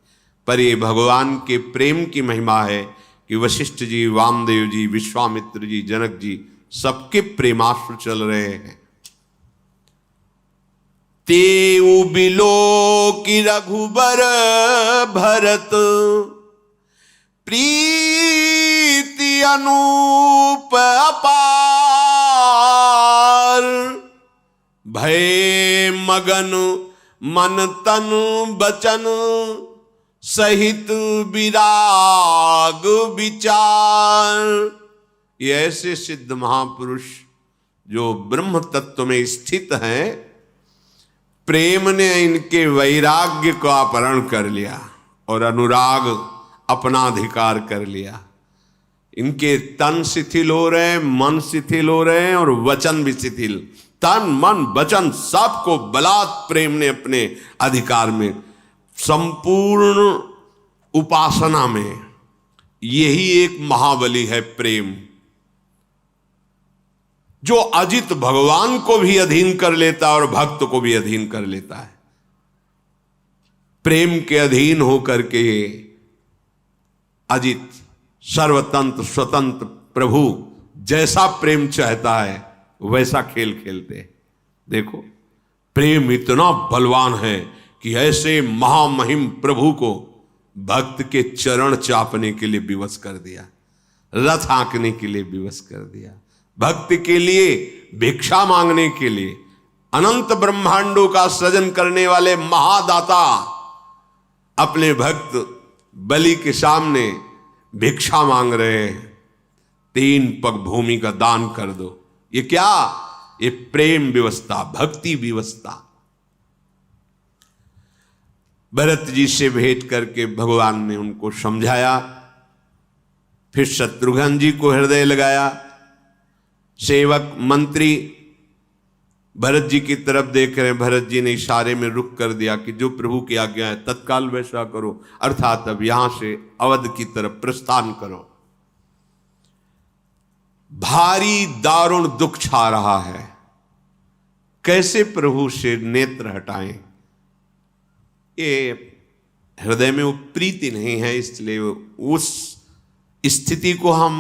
[SPEAKER 1] पर ये भगवान के प्रेम की महिमा है कि वशिष्ठ जी, वामदेव जी, विश्वामित्र जी, जनक जी, सबके प्रेमाश्रु चल रहे हैं। तेऊ बिलो की रघुबर भरत, प्रीति अनूप अपार, भय मगन मन तन बचन, सहित विराग विचार। ये ऐसे सिद्ध महापुरुष जो ब्रह्म तत्व में स्थित हैं, प्रेम ने इनके वैराग्य को अपहरण कर लिया और अनुराग अपना अधिकार कर लिया। इनके तन शिथिल हो रहे हैं, मन शिथिल हो रहे हैं और वचन भी शिथिल। तन मन वचन सबको बलात् प्रेम ने अपने अधिकार में, संपूर्ण उपासना में यही एक महाबली है प्रेम, जो अजित भगवान को भी अधीन कर लेता है और भक्त को भी अधीन कर लेता है। प्रेम के अधीन होकर के अजित सर्वतंत्र स्वतंत्र प्रभु जैसा प्रेम चाहता है वैसा खेल खेलते। देखो, प्रेम इतना बलवान है कि ऐसे महामहिम प्रभु को भक्त के चरण चापने के लिए विवश कर दिया, रथ हाँकने के लिए विवश कर दिया, भक्त के लिए भिक्षा मांगने के लिए। अनंत ब्रह्मांडों का सृजन करने वाले महादाता अपने भक्त बलि के सामने भिक्षा मांग रहे हैं। 3 पग भूमि का दान कर दो। ये क्या? ये प्रेम व्यवस्था, भक्ति व्यवस्था। भरत जी से भेंट करके भगवान ने उनको समझाया। फिर शत्रुघ्न जी को हृदय लगाया। सेवक मंत्री भरत जी की तरफ देख रहे हैं। भरत जी ने इशारे में रुक कर दिया कि जो प्रभु की आज्ञा है तत्काल वैसा करो, अर्थात अब यहां से अवध की तरफ प्रस्थान करो। भारी दारुण दुख छा रहा है, कैसे प्रभु से नेत्र हटाएं। ये हृदय में वो प्रीति नहीं है, इसलिए उस स्थिति को हम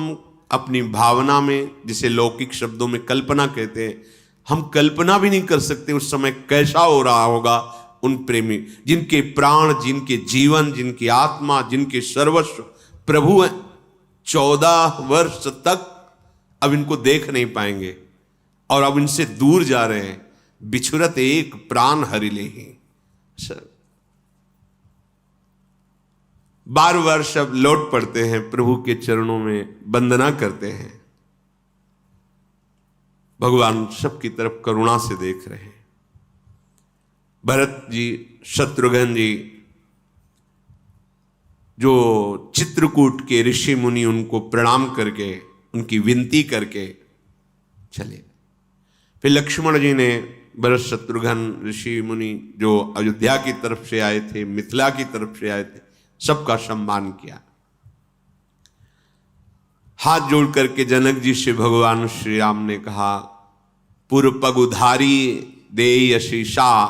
[SPEAKER 1] अपनी भावना में, जिसे लौकिक शब्दों में कल्पना कहते हैं, हम कल्पना भी नहीं कर सकते उस समय कैसा हो रहा होगा उन प्रेमी, जिनके प्राण, जिनके जीवन, जिनकी आत्मा, जिनके सर्वस्व प्रभु हैं। 14 वर्ष तक अब इनको देख नहीं पाएंगे और अब इनसे दूर जा रहे हैं। बिछुरत एक प्राण हरिले ही। बार सब लौट पड़ते हैं, प्रभु के चरणों में वंदना करते हैं। भगवान सबकी तरफ करुणा से देख रहे हैं। भरत जी, शत्रुघ्न जी, जो चित्रकूट के ऋषि मुनि, उनको प्रणाम करके, उनकी विनती करके चले। फिर लक्ष्मण जी ने भरत शत्रुघ्न ऋषि मुनि जो अयोध्या की तरफ से आए थे, मिथिला की तरफ से आए थे, सबका सम्मान किया। हाथ जोड़ करके जनक जी से भगवान श्री राम ने कहा, पुर पग उधारी देय शीशा,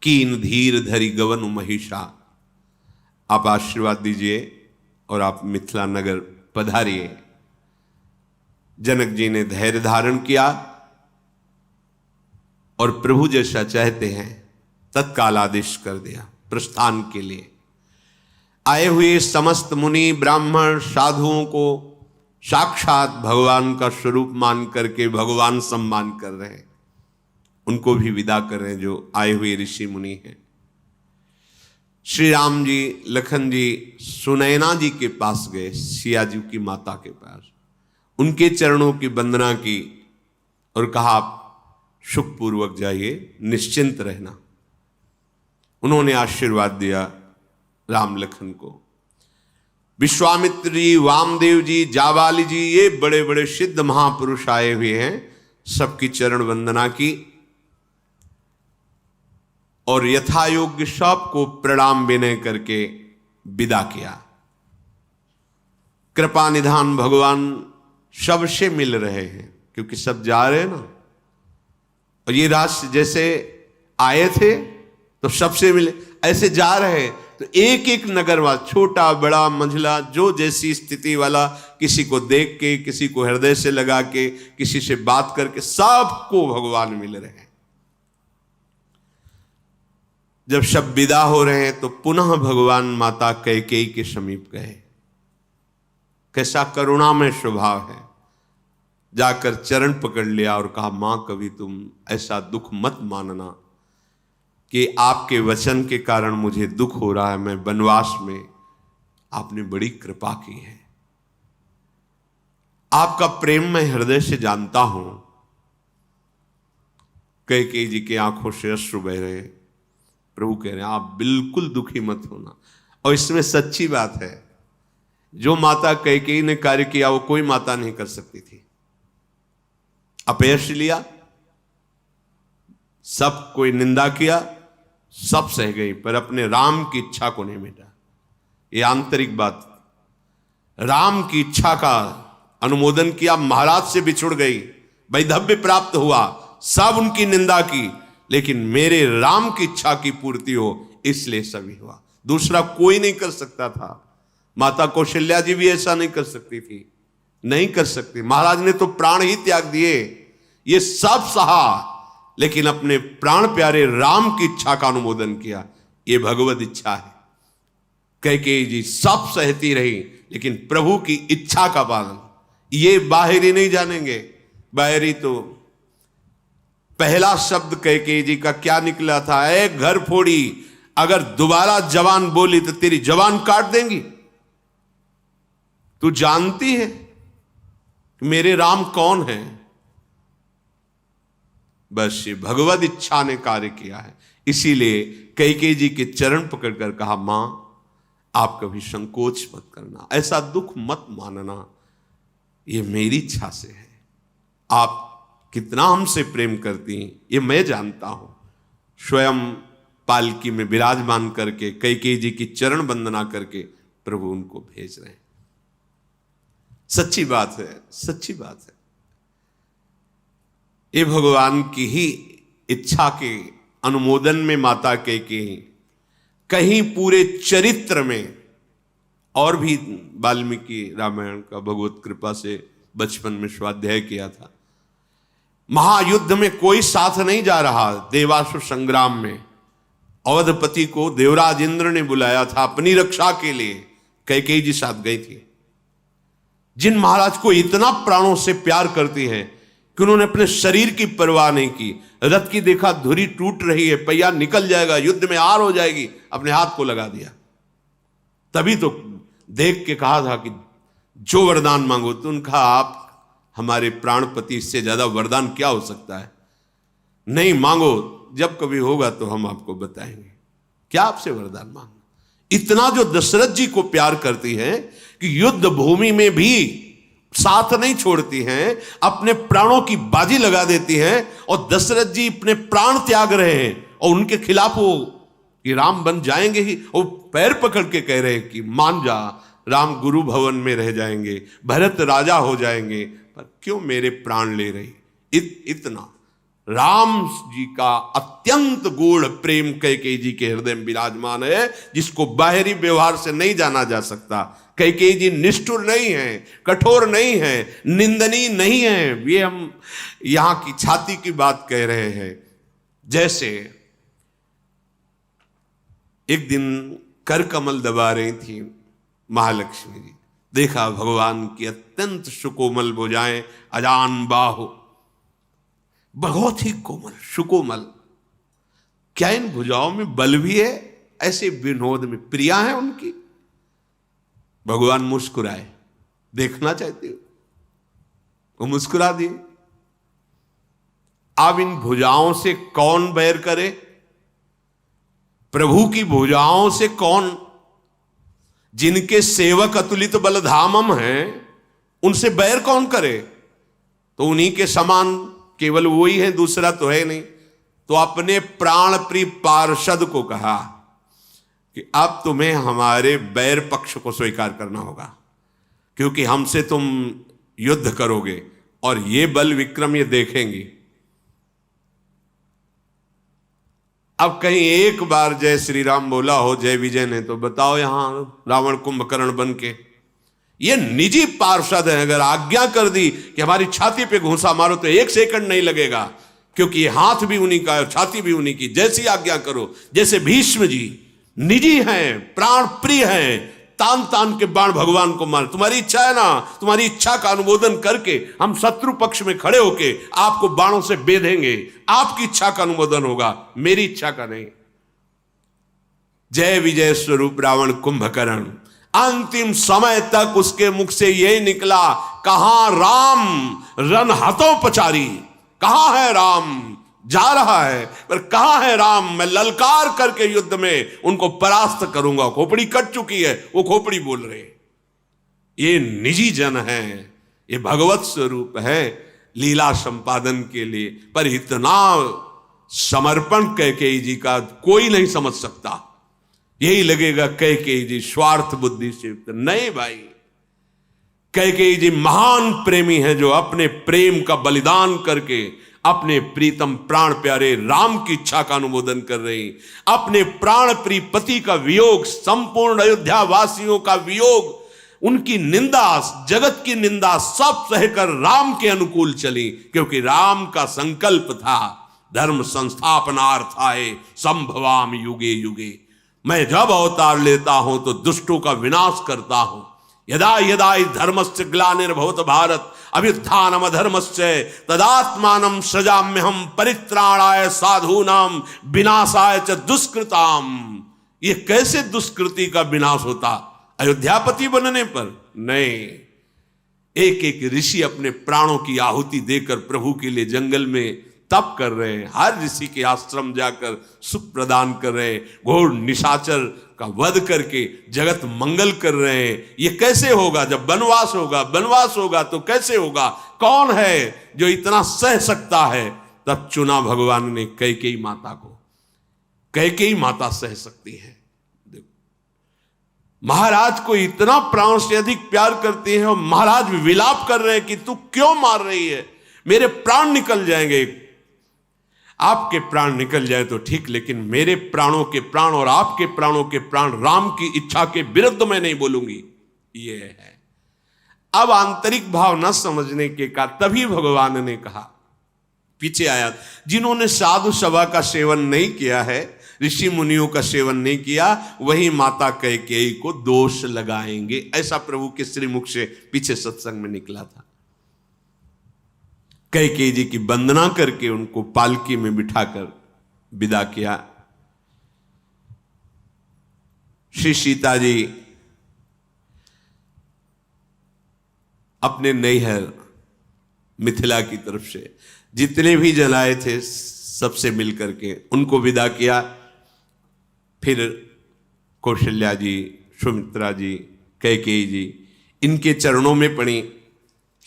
[SPEAKER 1] कीन धीर धरी गवन महिषा। आप आशीर्वाद दीजिए और आप मिथिला नगर पधारिए। जनक जी ने धैर्य धारण किया और प्रभु जैसा चाहते हैं तत्काल आदेश कर दिया प्रस्थान के लिए। आए हुए समस्त मुनि, ब्राह्मण, साधुओं को साक्षात भगवान का स्वरूप मान करके भगवान सम्मान कर रहे हैं। उनको भी विदा कर रहे हैं जो आए हुए ऋषि मुनि हैं। श्री राम जी, लखन जी सुनैना जी के पास गए, सिया जी की माता के पास, उनके चरणों की वंदना की और कहा, सुखपूर्वक जाइए, निश्चिंत रहना। उन्होंने आशीर्वाद दिया राम लखन को। विश्वामित्र जी, वामदेव जी, जाबाली जी, ये बड़े बड़े सिद्ध महापुरुष आए हुए हैं, सबकी चरण वंदना की और यथा योग्य सबको प्रणाम विनय करके विदा किया। कृपा निधान भगवान सबसे मिल रहे हैं, क्योंकि सब जा रहे हैं ना। और ये राष्ट्र जैसे आए थे तो सबसे मिले, ऐसे जा रहे हैं तो एक एक नगर वाला, छोटा बड़ा मंझला, जो जैसी स्थिति वाला, किसी को देख के, किसी को हृदय से लगा के, किसी से बात करके, सबको भगवान मिल रहे हैं। जब सब विदा हो रहे हैं तो पुनः भगवान माता कैकेयी के समीप गए। कैसा करुणामय स्वभाव है। जाकर चरण पकड़ लिया और कहा, मां कभी तुम ऐसा दुख मत मानना कि आपके वचन के कारण मुझे दुख हो रहा है। मैं वनवास में, आपने बड़ी कृपा की है। आपका प्रेम मैं हृदय से जानता हूं। कैकेयी जी की आंखों से अश्रु बह रहे। प्रभु कह रहे हैं, आप बिल्कुल दुखी मत होना। और इसमें सच्ची बात है, जो माता कैकेयी ने कार्य किया वो कोई माता नहीं कर सकती थी। अपयश लिया, सब कोई निंदा किया, सब सह गई, पर अपने राम की इच्छा को नहीं मिटा। ये आंतरिक बात, राम की इच्छा का अनुमोदन किया, महाराज से बिछुड़ गई, वैधव्य प्राप्त हुआ, सब उनकी निंदा की, लेकिन मेरे राम की इच्छा की पूर्ति हो इसलिए सभी हुआ। दूसरा कोई नहीं कर सकता था। माता कौशल्या जी भी ऐसा नहीं कर सकती थी, नहीं कर सकती। महाराज ने तो प्राण ही त्याग दिए, ये सब सहा, लेकिन अपने प्राण प्यारे राम की इच्छा का अनुमोदन किया। ये भगवत इच्छा है। कैकेयी जी सब सहती रही, लेकिन प्रभु की इच्छा का पालन। ये बाहरी नहीं जानेंगे। बाहरी तो पहला शब्द कैकेयी जी का क्या निकला था, ए घर फोड़ी, अगर दोबारा जवान बोली तो तेरी जवान काट देंगी। तू जानती है मेरे राम कौन है। बस ये भगवद इच्छा ने कार्य किया है। इसीलिए कैकेयी जी के चरण पकड़कर कहा, मां आप कभी संकोच मत करना, ऐसा दुख मत मानना, ये मेरी इच्छा से है। आप कितना हमसे प्रेम करती हैं ये मैं जानता हूं। स्वयं पालकी में विराजमान करके कैकेयी जी की चरण वंदना करके प्रभु उनको भेज रहे हैं। सच्ची बात है, सच्ची बात है। ये भगवान की ही इच्छा के अनुमोदन में माता कैकेयी कहीं पूरे चरित्र में, और भी वाल्मीकि रामायण का भगवत कृपा से बचपन में स्वाध्याय किया था, महायुद्ध में कोई साथ नहीं जा रहा। देवासुर संग्राम में अवधपति को देवराज इंद्र ने बुलाया था अपनी रक्षा के लिए, कैकेयी जी साथ गई थी। जिन महाराज को इतना प्राणों से प्यार करती है कि उन्होंने अपने शरीर की परवाह नहीं की, रथ की देखा धुरी टूट रही है, पहिया निकल जाएगा, युद्ध में हार हो जाएगी, अपने हाथ को लगा दिया। तभी तो देख के कहा था कि जो वरदान मांगो। तो उनका आप हमारे प्राणपति, इससे ज्यादा वरदान क्या हो सकता है। नहीं मांगो, जब कभी होगा तो हम आपको बताएंगे। क्या आपसे वरदान मांगना। इतना जो दशरथ जी को प्यार करती है कि युद्ध भूमि में भी साथ नहीं छोड़ती हैं, अपने प्राणों की बाजी लगा देती हैं। और दशरथ जी अपने प्राण त्याग रहे हैं और उनके खिलाफ वो कि राम बन जाएंगे ही, और पैर पकड़ के कह रहे हैं कि मान जा, राम गुरु भवन में रह जाएंगे, भरत राजा हो जाएंगे, पर क्यों मेरे प्राण ले रही। इतना राम जी का अत्यंत गूढ़ प्रेम कैकेयी जी के हृदय में विराजमान है, जिसको बाहरी व्यवहार से नहीं जाना जा सकता। कैकेयी जी निष्ठुर नहीं है, कठोर नहीं है, निंदनीय नहीं है। ये हम यहां की छाती की बात कह रहे हैं। जैसे एक दिन कर कमल दबा रही थी महालक्ष्मी जी, देखा भगवान की अत्यंत सुकोमल भुजाएं, अजान बाहु, बहुत ही कोमल सुकोमल। क्या इन भुजाओं में बल भी है। ऐसे विनोद में प्रिया है उनकी। भगवान मुस्कुराए, देखना चाहते हो, वो मुस्कुरा दिए। अब इन भुजाओं से कौन बैर करे। प्रभु की भुजाओं से कौन, जिनके सेवक अतुलित बलधामम हैं, उनसे बैर कौन करे। तो उन्हीं के समान केवल वो ही है, दूसरा तो है नहीं। तो अपने प्राण प्रिय पार्षद को कहा कि अब तुम्हें हमारे बैर पक्ष को स्वीकार करना होगा, क्योंकि हमसे तुम युद्ध करोगे और ये बल विक्रम ये देखेंगी। अब कहीं एक बार जय श्री राम बोला हो जय विजय ने, तो बताओ यहां रावण कुंभकर्ण बन के। ये निजी पार्षद है, अगर आज्ञा कर दी कि हमारी छाती पे घूंसा मारो तो 1 सेकंड नहीं लगेगा, क्योंकि ये हाथ भी उन्हीं का है, छाती भी उन्हीं की। जैसी आज्ञा करो। जैसे भीष्म जी निजी हैं, प्राण प्रिय हैं, तान तान के बाण भगवान को मार। तुम्हारी इच्छा है ना, तुम्हारी इच्छा का अनुमोदन करके हम शत्रु पक्ष में खड़े होके आपको बाणों से बेधेंगे। आपकी इच्छा का अनुमोदन होगा, मेरी इच्छा का नहीं। जय विजय स्वरूप रावण कुंभकर्ण, अंतिम समय तक उसके मुख से यही निकला, कहां राम रन हतोपचारी। कहां है राम, जा रहा है पर कहां है राम, मैं ललकार करके युद्ध में उनको परास्त करूंगा। खोपड़ी कट चुकी है, वो खोपड़ी बोल रहे। ये निजी जन है, ये भगवत स्वरूप है लीला संपादन के लिए। पर इतना समर्पण कैकेयी जी का कोई नहीं समझ सकता। यही लगेगा कैकेयी जी स्वार्थ बुद्धि से युक्त। नहीं भाई, कैकेयी जी महान प्रेमी है, जो अपने प्रेम का बलिदान करके अपने प्रीतम प्राण प्यारे राम की इच्छा का अनुमोदन कर रही। अपने प्राण प्रिय पति का वियोग, संपूर्ण अयोध्या वासियों का वियोग, उनकी निंदा, जगत की निंदा सब सहकर राम के अनुकूल चली, क्योंकि राम का संकल्प था धर्म संस्थापनार्थाय संभवाम युगे युगे। मैं जब अवतार लेता हूं तो दुष्टों का विनाश करता हूं। यदा यदा हि धर्मस्य ग्लानिर्भवत भारत अभ्युत्थानम अधर्मस्य तदात्मानं सृजाम्यहं परित्राणाय साधूनां विनाशाय च दुष्कृताम। ये कैसे दुष्कृति का विनाश होता? अयोध्यापति बनने पर नहीं, एक एक ऋषि अपने प्राणों की आहुति देकर प्रभु के लिए जंगल में तप कर रहे हैं। हर ऋषि के आश्रम जाकर सुख प्रदान कर रहे हैं, घोर निशाचर का वध करके जगत मंगल कर रहे हैं। ये कैसे होगा? जब वनवास होगा, वनवास होगा तो कैसे होगा? कौन है जो इतना सह सकता है? तब चुना भगवान ने कैकेयी माता को। कैकेयी माता सह सकती है। महाराज को इतना प्राण से अधिक प्यार करते हैं और महाराज विलाप कर रहे हैं कि तू क्यों मार रही है, मेरे प्राण निकल जाएंगे। आपके प्राण निकल जाए तो ठीक, लेकिन मेरे प्राणों के प्राण और आपके प्राणों के प्राण राम की इच्छा के विरुद्ध मैं नहीं बोलूंगी। ये है। अब आंतरिक भाव न समझने के कारण तभी भगवान ने कहा, पीछे आया, जिन्होंने साधु सभा का सेवन नहीं किया है, ऋषि मुनियों का सेवन नहीं किया, वही माता कैकेयी को दोष लगाएंगे। ऐसा प्रभु के श्रीमुख से पीछे सत्संग में निकला था। कैकेयी जी की वंदना करके उनको पालकी में बिठाकर विदा किया। श्री सीता जी अपने नैहर मिथिला की तरफ से जितने भी जन आए थे सबसे मिलकर के उनको विदा किया। फिर कौशल्या जी, सुमित्रा जी, कैकेयी जी इनके चरणों में पड़ी।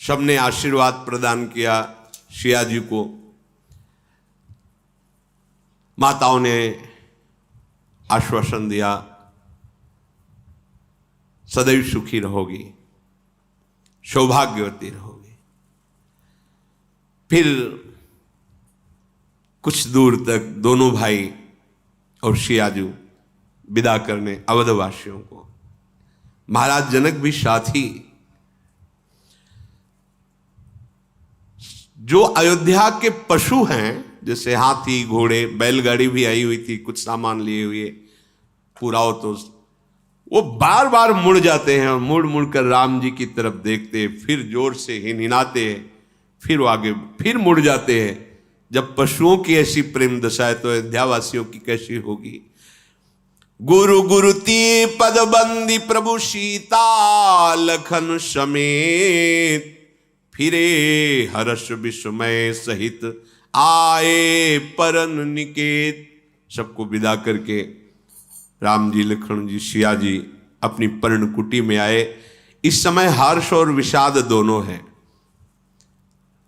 [SPEAKER 1] सबने आशीर्वाद प्रदान किया सिया जी को। माताओं ने आश्वासन दिया, सदैव सुखी रहोगी, सौभाग्यवती रहोगी। फिर कुछ दूर तक दोनों भाई और सियाजू विदा करने अवधवासियों को। महाराज जनक भी साथ ही। जो अयोध्या के पशु हैं, जैसे हाथी, घोड़े, बैलगाड़ी भी आई हुई थी कुछ सामान लिए हुए, पूरा हो तो वो बार बार मुड़ जाते हैं और मुड़ मुड़ कर राम जी की तरफ देखते, फिर जोर से हिनहिनाते हैं, फिर आगे फिर मुड़ जाते हैं। जब पशुओं की ऐसी प्रेम दशा है तो अयोध्यावासियों की कैसी होगी। गुरु गुरुती पदबंदी प्रभु सीता लखन समेत, फिरे हर्ष विस्मय सहित आए परन निकेत। सबको विदा करके राम जी, लखन जी, सिया जी अपनी पर्णकुटी में आए। इस समय हर्ष और विषाद दोनों है।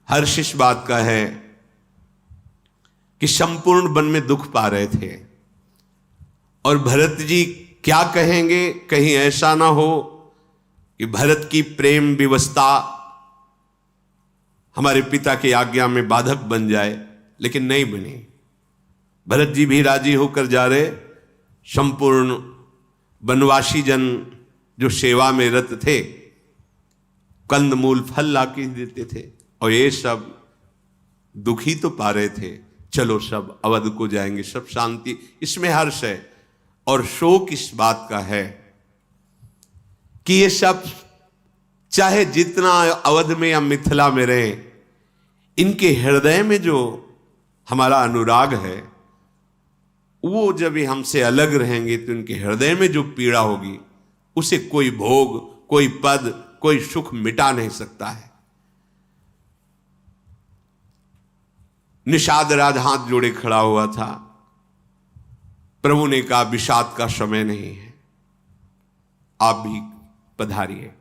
[SPEAKER 1] हर्ष इस बात का है कि संपूर्ण वन में दुख पा रहे थे और भरत जी क्या कहेंगे, कहीं ऐसा ना हो कि भरत की प्रेम विवशता हमारे पिता की आज्ञा में बाधक बन जाए, लेकिन नहीं बनी। भरत जी भी राजी होकर जा रहे। संपूर्ण वनवासी जन जो सेवा में रत थे, कंदमूल फल ला के देते थे और ये सब दुखी तो पा रहे थे। चलो सब अवध को जाएंगे, सब शांति, इसमें हर्ष है। और शोक इस बात का है कि ये सब चाहे जितना अवध में या मिथिला में रहे, इनके हृदय में जो हमारा अनुराग है, वो जब ये हमसे अलग रहेंगे तो इनके हृदय में जो पीड़ा होगी, उसे कोई भोग, कोई पद, कोई सुख मिटा नहीं सकता है। निषाद राज हाथ जोड़े खड़ा हुआ था। प्रभु ने कहा विषाद का समय नहीं है, आप भी पधारिए।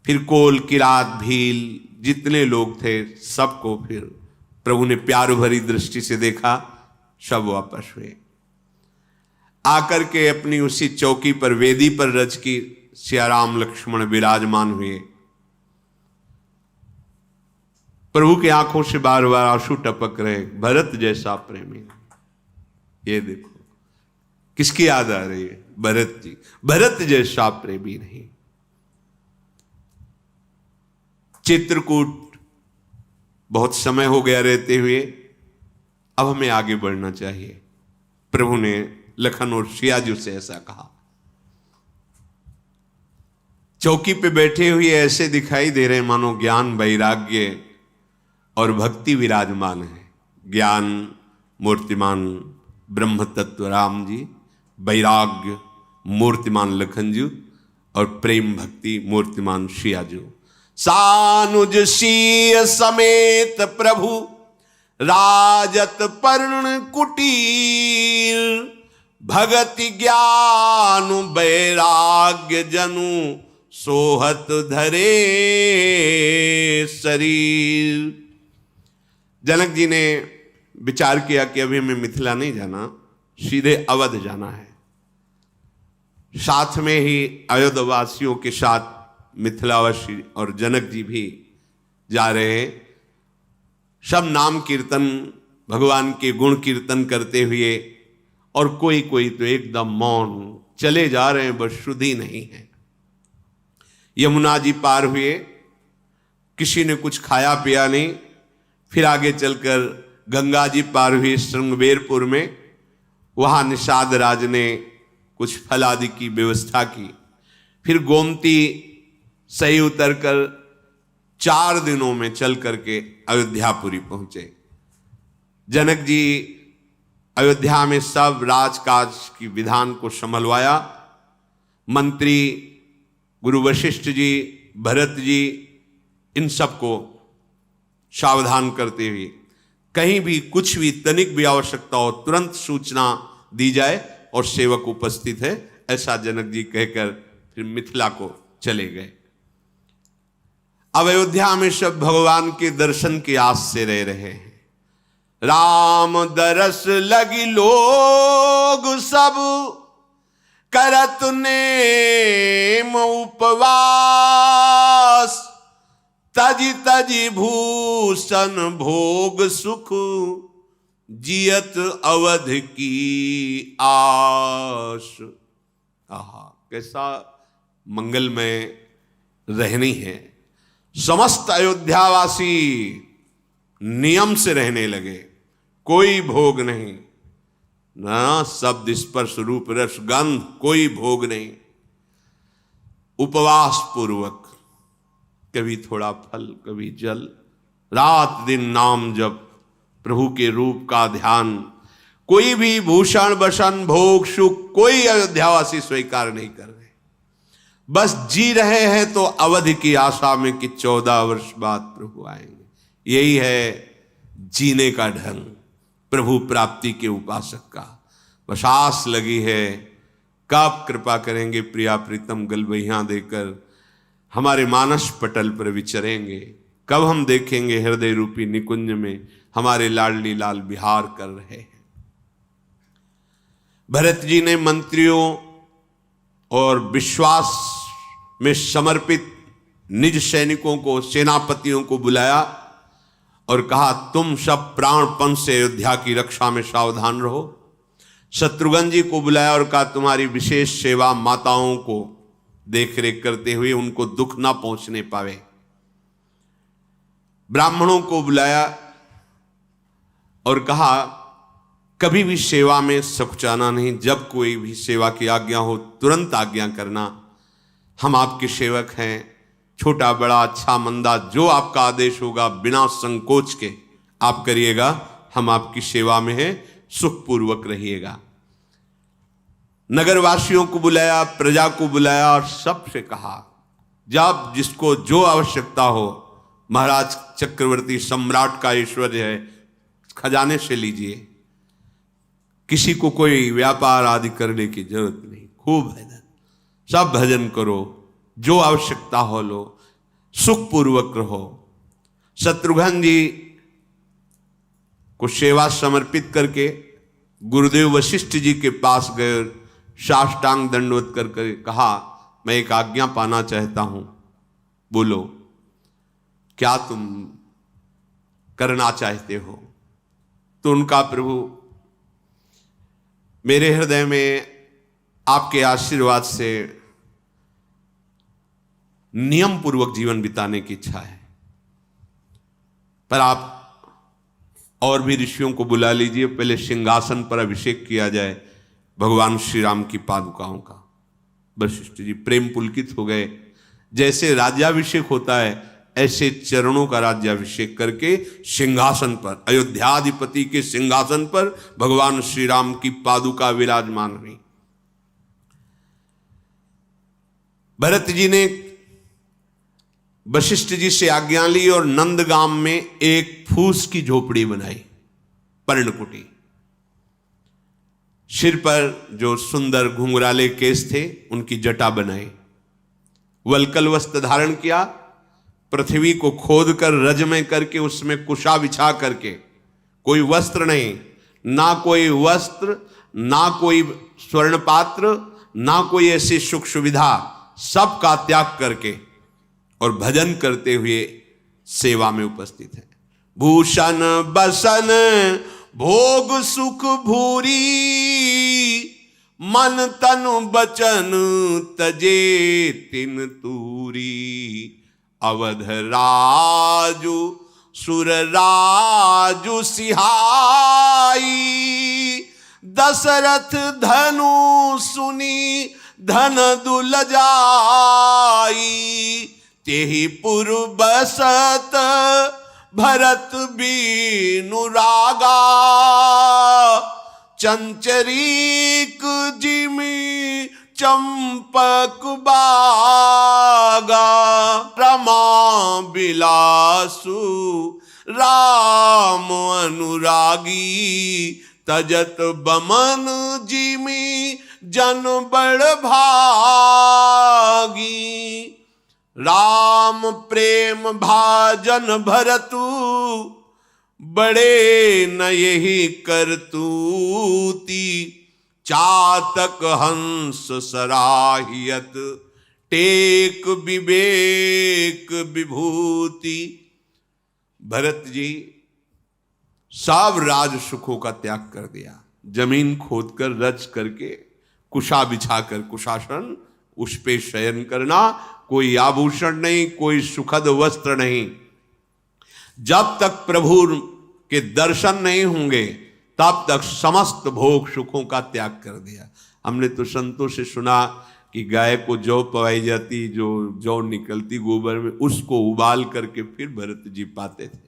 [SPEAKER 1] फिर कोल, किरात, भील जितने लोग थे सबको फिर प्रभु ने प्यार भरी दृष्टि से देखा। सब वापस हुए। आकर के अपनी उसी चौकी पर, वेदी पर रच की सिया राम लक्ष्मण विराजमान हुए। प्रभु की आंखों से बार बार आंसू टपक रहे। भरत जैसा प्रेमी, ये देखो किसकी याद आ रही है? भरत जी। भरत जैसा प्रेमी नहीं। चित्रकूट बहुत समय हो गया रहते हुए, अब हमें आगे बढ़ना चाहिए। प्रभु ने लखन और सियाजू से ऐसा कहा। चौकी पे बैठे हुए ऐसे दिखाई दे रहे मानो ज्ञान, वैराग्य और भक्ति विराजमान है। ज्ञान मूर्तिमान ब्रह्म तत्व राम जी, वैराग्य मूर्तिमान लखन जी और प्रेम भक्ति मूर्तिमान सियाजू। सानुज सीय समेत प्रभु राजत पर्ण कुटीर, भगति ज्ञान वैराग्य जनु सोहत धरे शरीर। जनक जी ने विचार किया कि अभी हमें मिथिला नहीं जाना, सीधे अवध जाना है। साथ में ही अयोध्यवासियों के साथ मिथिलावासी और जनक जी भी जा रहे हैं। सब नाम कीर्तन, भगवान के गुण कीर्तन करते हुए, और कोई कोई तो एकदम मौन चले जा रहे हैं, बस शुद्धि नहीं है। यमुना जी पार हुए, किसी ने कुछ खाया पिया नहीं। फिर आगे चलकर गंगा जी पार हुई श्रृंगवेरपुर में, वहां निषाद राज ने कुछ फल आदि की व्यवस्था की। फिर गोमती सही उतरकर 4 दिनों में चल करके अयोध्यापुरी पहुंचे। जनक जी अयोध्या में सब राजकाज की विधान को संभलवाया। मंत्री गुरु वशिष्ठ जी, भरत जी, इन सबको सावधान करते हुए कहीं भी कुछ भी तनिक भी आवश्यकता हो तुरंत सूचना दी जाए और सेवक उपस्थित है, ऐसा जनक जी कहकर फिर मिथिला को चले गए। अब अयोध्या में सब भगवान के दर्शन की आस से रह रहे हैं। राम दरस लगी लोग सब करत नेम उपवास, तजी तजी भूषण भोग सुख जियत अवध की आस। आहा, कैसा मंगलमय रहनी है। समस्त अयोध्यावासी नियम से रहने लगे, कोई भोग नहीं, ना शब्द स्पर्श रूप रस गंध, कोई भोग नहीं। उपवास पूर्वक, कभी थोड़ा फल, कभी जल, रात दिन नाम जप, प्रभु के रूप का ध्यान। कोई भी भूषण वसन भोग सुख कोई अयोध्यावासी स्वीकार नहीं कर रहे, बस जी रहे हैं तो अवधि की आशा में कि 14 वर्ष बाद प्रभु आएंगे। यही है जीने का ढंग प्रभु प्राप्ति के उपासक का। बस आस लगी है कब कृपा करेंगे प्रिया प्रीतम गलबैया देकर हमारे मानस पटल पर विचरेंगे, कब हम देखेंगे हृदय रूपी निकुंज में हमारे लाडली लाल विहार कर रहे हैं। भरत जी ने मंत्रियों और विश्वास में समर्पित निज सैनिकों को, सेनापतियों को बुलाया और कहा, तुम सब प्राणपण से अयोध्या की रक्षा में सावधान रहो। शत्रुघ्न जी को बुलाया और कहा, तुम्हारी विशेष सेवा माताओं को देख रेख करते हुए उनको दुख ना पहुंचने पावे। ब्राह्मणों को बुलाया और कहा, कभी भी सेवा में सकुचाना नहीं, जब कोई भी सेवा की आज्ञा हो तुरंत आज्ञा करना। हम आपके सेवक हैं, छोटा बड़ा अच्छा मंदा जो आपका आदेश होगा बिना संकोच के आप करिएगा, हम आपकी सेवा में हैं, सुखपूर्वक रहिएगा। नगरवासियों को बुलाया, प्रजा को बुलाया और सबसे कहा, जब जिसको जो आवश्यकता हो, महाराज चक्रवर्ती सम्राट का ऐश्वर्य है, खजाने से लीजिए, किसी को कोई व्यापार आदि करने की जरूरत नहीं, खूब भजन, सब भजन करो, जो आवश्यकता हो लो, सुखपूर्वक रहो। शत्रुघ्न जी को सेवा समर्पित करके गुरुदेव वशिष्ठ जी के पास गए, साष्टांग दंडवत करके कहा, मैं एक आज्ञा पाना चाहता हूं, बोलो क्या तुम करना चाहते हो। तो उनका, प्रभु मेरे हृदय में आपके आशीर्वाद से नियम पूर्वक जीवन बिताने की इच्छा है, पर आप और भी ऋषियों को बुला लीजिए, पहले सिंहासन पर अभिषेक किया जाए भगवान श्री राम की पादुकाओं का। वशिष्ठ जी प्रेम पुलकित हो गए। जैसे राज्याभिषेक होता है ऐसे चरणों का राज्याभिषेक करके सिंहासन पर, अयोध्याधिपति के सिंहासन पर भगवान श्री राम की पादुका विराजमान हुई। भरत जी ने वशिष्ठ जी से आज्ञा ली और नंदगाम में एक फूस की झोपड़ी बनाई, पर्णकुटी। सिर पर जो सुंदर घुंघराले केस थे उनकी जटा बनाई, वल्कल वस्त्र धारण किया, पृथ्वी को खोद कर रजमय करके उसमें कुशा बिछा करके, कोई वस्त्र नहीं, ना कोई वस्त्र, ना कोई स्वर्ण पात्र, ना कोई ऐसी सुख सुविधा, सब का त्याग करके और भजन करते हुए सेवा में उपस्थित है। भूषण बसन भोग सुख भूरी, मन तनु बचन तजे तिन तूरी। अवध राजु सुर राजु सिहाई, दशरथ धनु सुनी धन दुल जाई। तेहि पुर बसत भरत बीनु रागा, चंचरीक जिमी चंपक बागा। रमा बिलासु राम अनुरागी, तजत बमन जिमी जन बड़ भागी। राम प्रेम भाजन भरतु, बड़े न यही करतूती। चातक हंस सराहियत, टेक विवेक विभूति। भरत जी सब राज सुखों का त्याग कर दिया, जमीन खोदकर रच करके कुशा बिछाकर, कुशासन, उस पे शयन करना, कोई आभूषण नहीं, कोई सुखद वस्त्र नहीं। जब तक प्रभु के दर्शन नहीं होंगे तब तक समस्त भोग सुखों का त्याग कर दिया। हमने तो संतों से सुना कि गाय को जौ पवाई जाती, जो जौ निकलती गोबर में, उसको उबाल करके फिर भरत जी पाते थे।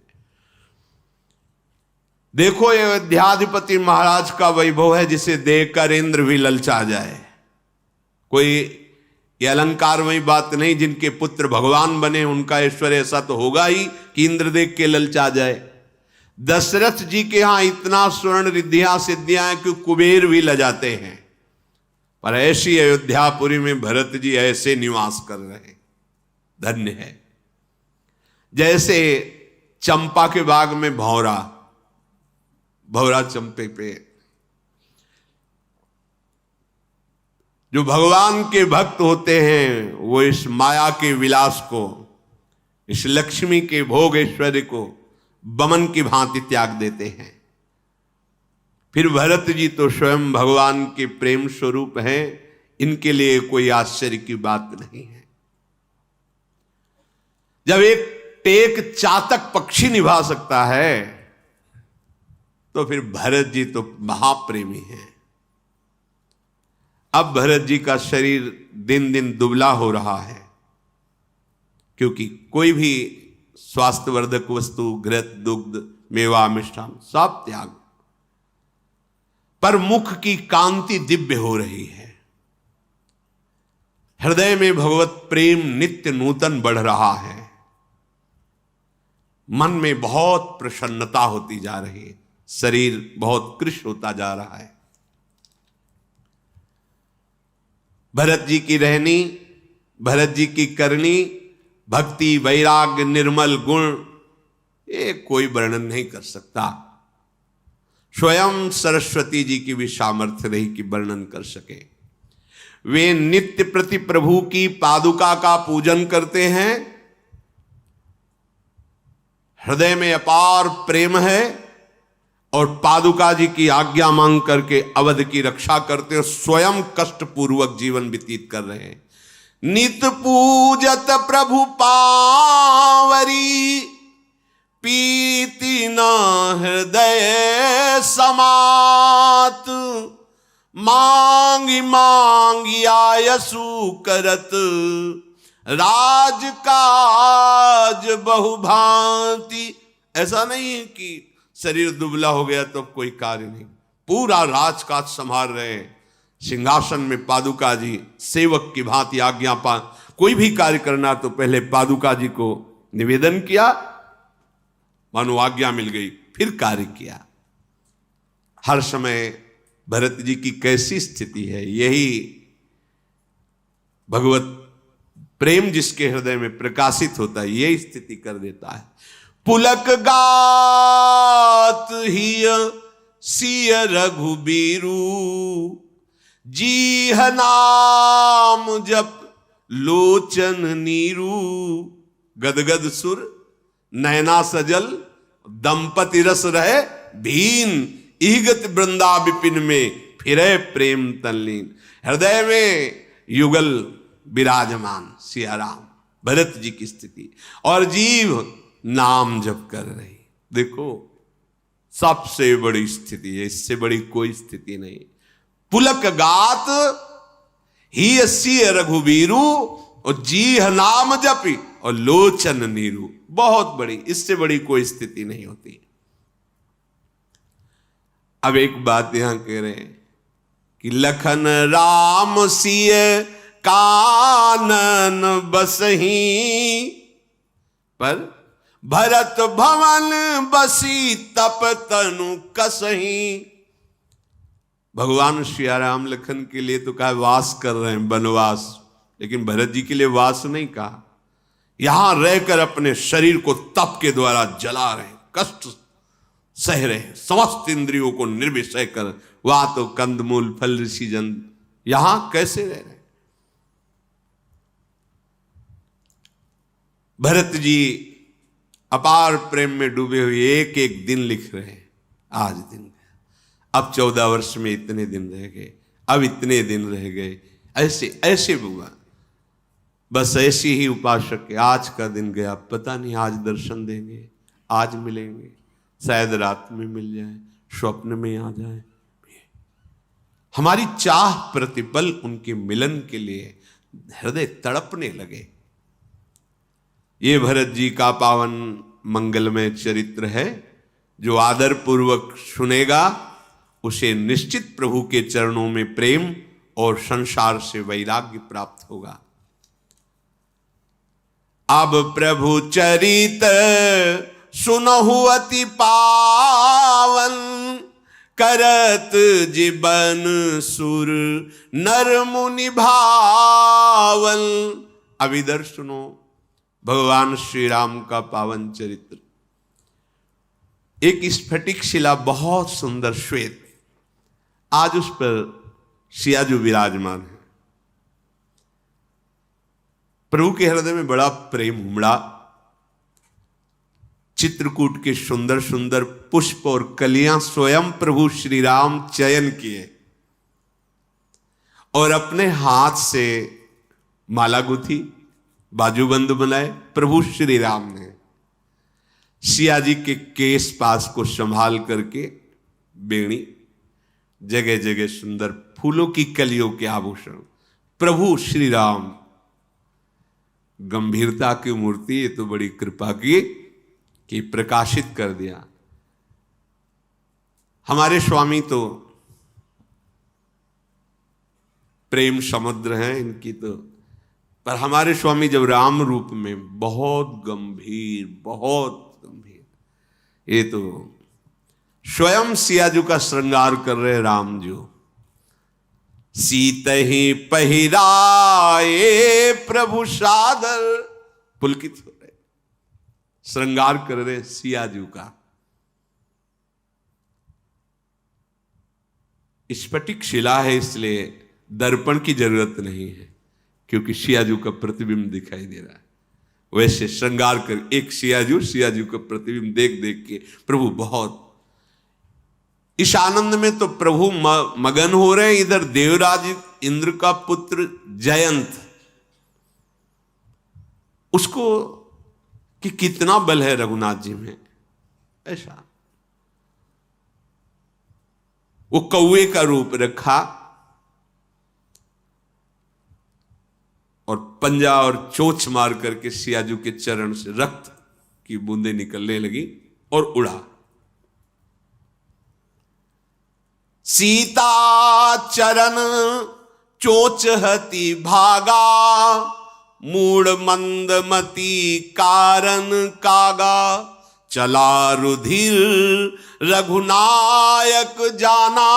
[SPEAKER 1] देखो ये अयोध्याधिपति महाराज का वैभव है, जिसे देखकर इंद्र भी ललचा जाए। कोई ये अलंकारमयी बात नहीं, जिनके पुत्र भगवान बने उनका ऐश्वर्य ऐसा तो होगा ही कि इंद्र देख के ललचा जाए। दशरथ जी के यहां इतना स्वर्ण रिद्धियां सिद्धियां हैं कि कुबेर भी लजाते हैं, पर ऐसी अयोध्यापुरी में भरत जी ऐसे निवास कर रहे, धन्य है। जैसे चंपा के बाग में भौरा, भौरा चंपे पे, जो भगवान के भक्त होते हैं वो इस माया के विलास को, इस लक्ष्मी के भोग ऐश्वर्य को बमन की भांति त्याग देते हैं। फिर भरत जी तो स्वयं भगवान के प्रेम स्वरूप हैं, इनके लिए कोई आश्चर्य की बात नहीं है। जब एक टेक चातक पक्षी निभा सकता है तो फिर भरत जी तो महाप्रेमी हैं। अब भरत जी का शरीर दिन दिन दुबला हो रहा है, क्योंकि कोई भी स्वास्थ्यवर्धक वस्तु, घृत, दुग्ध, मेवा, मिष्ठान सब त्याग, पर मुख की कांति दिव्य हो रही है। हृदय में भगवत प्रेम नित्य नूतन बढ़ रहा है, मन में बहुत प्रसन्नता होती जा रही है, शरीर बहुत कृश होता जा रहा है। भरत जी की रहनी, भरत जी की करनी, भक्ति, वैराग्य, निर्मल गुण, ये कोई वर्णन नहीं कर सकता। स्वयं सरस्वती जी की भी सामर्थ्य रही कि वर्णन कर सके। वे नित्य प्रति प्रभु की पादुका का पूजन करते हैं, हृदय में अपार प्रेम है, और पादुका जी की आज्ञा मांग करके अवध की रक्षा करते हैं, स्वयं कष्ट पूर्वक जीवन व्यतीत कर रहे हैं। नित पूजत प्रभु पावरी, पीति न हृदय समात। मांगी मांगी आयसु करत, राजकाज बहुभांति। ऐसा नहीं है कि शरीर दुबला हो गया तो कोई कार्य नहीं, पूरा राजकाज संभाल रहे हैं। सिंहासन में पादुका जी सेवक की भांति आज्ञा कोई भी कार्य करना तो पहले पादुका जी को निवेदन किया, मानो आज्ञा मिल गई, फिर कार्य किया। हर समय भरत जी की कैसी स्थिति है, यही भगवत प्रेम जिसके हृदय में प्रकाशित होता है यही स्थिति कर देता है। पुलक गात ही सिय रघुबीरू, जीह नाम जप लोचन नीरू। गदगद सुर नैना सजल, दंपति रस रहे भीन। ईगत वृंदा विपिन में फिरे प्रेम तल्लीन। हृदय में युगल विराजमान सिया राम, भरत जी की स्थिति, और जीव नाम जप कर रही। देखो सबसे बड़ी स्थिति है, इससे बड़ी कोई स्थिति नहीं। पुलक गात ही सिय रघुबीरू, और जीह नाम जपी और लोचन नीरू। बहुत बड़ी, इससे बड़ी कोई स्थिति नहीं होती। अब एक बात यहां कह रहे हैं कि लखन राम सिय कानन बसही, पर भरत भवन बसी तप तनु कसही। भगवान श्री राम लखन के लिए तो कहा वास कर रहे हैं, वनवास, लेकिन भरत जी के लिए वास नहीं कहा। यहां रहकर अपने शरीर को तप के द्वारा जला रहे, कष्ट सह रहे, समस्त इंद्रियों को निर्विषय कर। वहां तो कंदमूल फल ऋषि जन, यहां कैसे रह रहे। भरत जी अपार प्रेम में डूबे हुए एक एक दिन लिख रहे हैं। आज दिन गया, अब 14 वर्ष में इतने दिन रह गए, अब इतने दिन रह गए, ऐसे ऐसे भगवान बस ऐसी ही उपासक के आज का दिन गया, पता नहीं आज दर्शन देंगे, आज मिलेंगे, शायद रात में मिल जाए, स्वप्न में आ जाए। हमारी चाह प्रतिपल उनके मिलन के लिए हृदय तड़पने लगे। ये भरत जी का पावन मंगलमय चरित्र है। जो आदर पूर्वक सुनेगा उसे निश्चित प्रभु के चरणों में प्रेम और संसार से वैराग्य प्राप्त होगा। अब प्रभु चरित सुनहु अति पावन, करत जीवन सुर नर मुनि भावन। अब इधर सुनो भगवान श्री राम का पावन चरित्र। एक स्फटिक शिला बहुत सुंदर श्वेत, आज उस पर सियाजू विराजमान है। प्रभु के हृदय में बड़ा प्रेम उमड़ा। चित्रकूट के सुंदर सुंदर पुष्प और कलियां स्वयं प्रभु श्री राम चयन किए और अपने हाथ से माला गुथी, बाजूबंद बनाए। प्रभु श्री राम ने सिया जी के केस पास को संभाल करके बेणी, जगह जगह सुंदर फूलों की कलियों के आभूषण। प्रभु श्री राम गंभीरता की मूर्ति, ये तो बड़ी कृपा की कि प्रकाशित कर दिया। हमारे स्वामी तो प्रेम समुद्र हैं इनकी तो, पर हमारे स्वामी जब राम रूप में बहुत गंभीर, बहुत गंभीर, ये तो स्वयं सियाजू का श्रृंगार कर रहे राम जो। सीत ही पहिराए प्रभु सादर, पुलकित हो रहे, श्रृंगार कर रहे सियाजू का। स्फटिक शिला है इसलिए दर्पण की जरूरत नहीं है, क्योंकि सियाजू का प्रतिबिंब दिखाई दे रहा है। वैसे श्रृंगार कर एक सियाजू का प्रतिबिंब देख देख के प्रभु बहुत इस आनंद में तो प्रभु मगन हो रहे हैं। इधर देवराज इंद्र का पुत्र जयंत, उसको कि कितना बल है रघुनाथ जी में, ऐसा वो कौवे का रूप रखा और पंजा और चोंच मार करके सियाजू के चरण से रक्त की बूंदें निकलने लगी और उड़ा। सीता चरण चोच हति भागा, मूढ़ मंदमती कारण कागा, चला रुधिर रघुनायक जाना,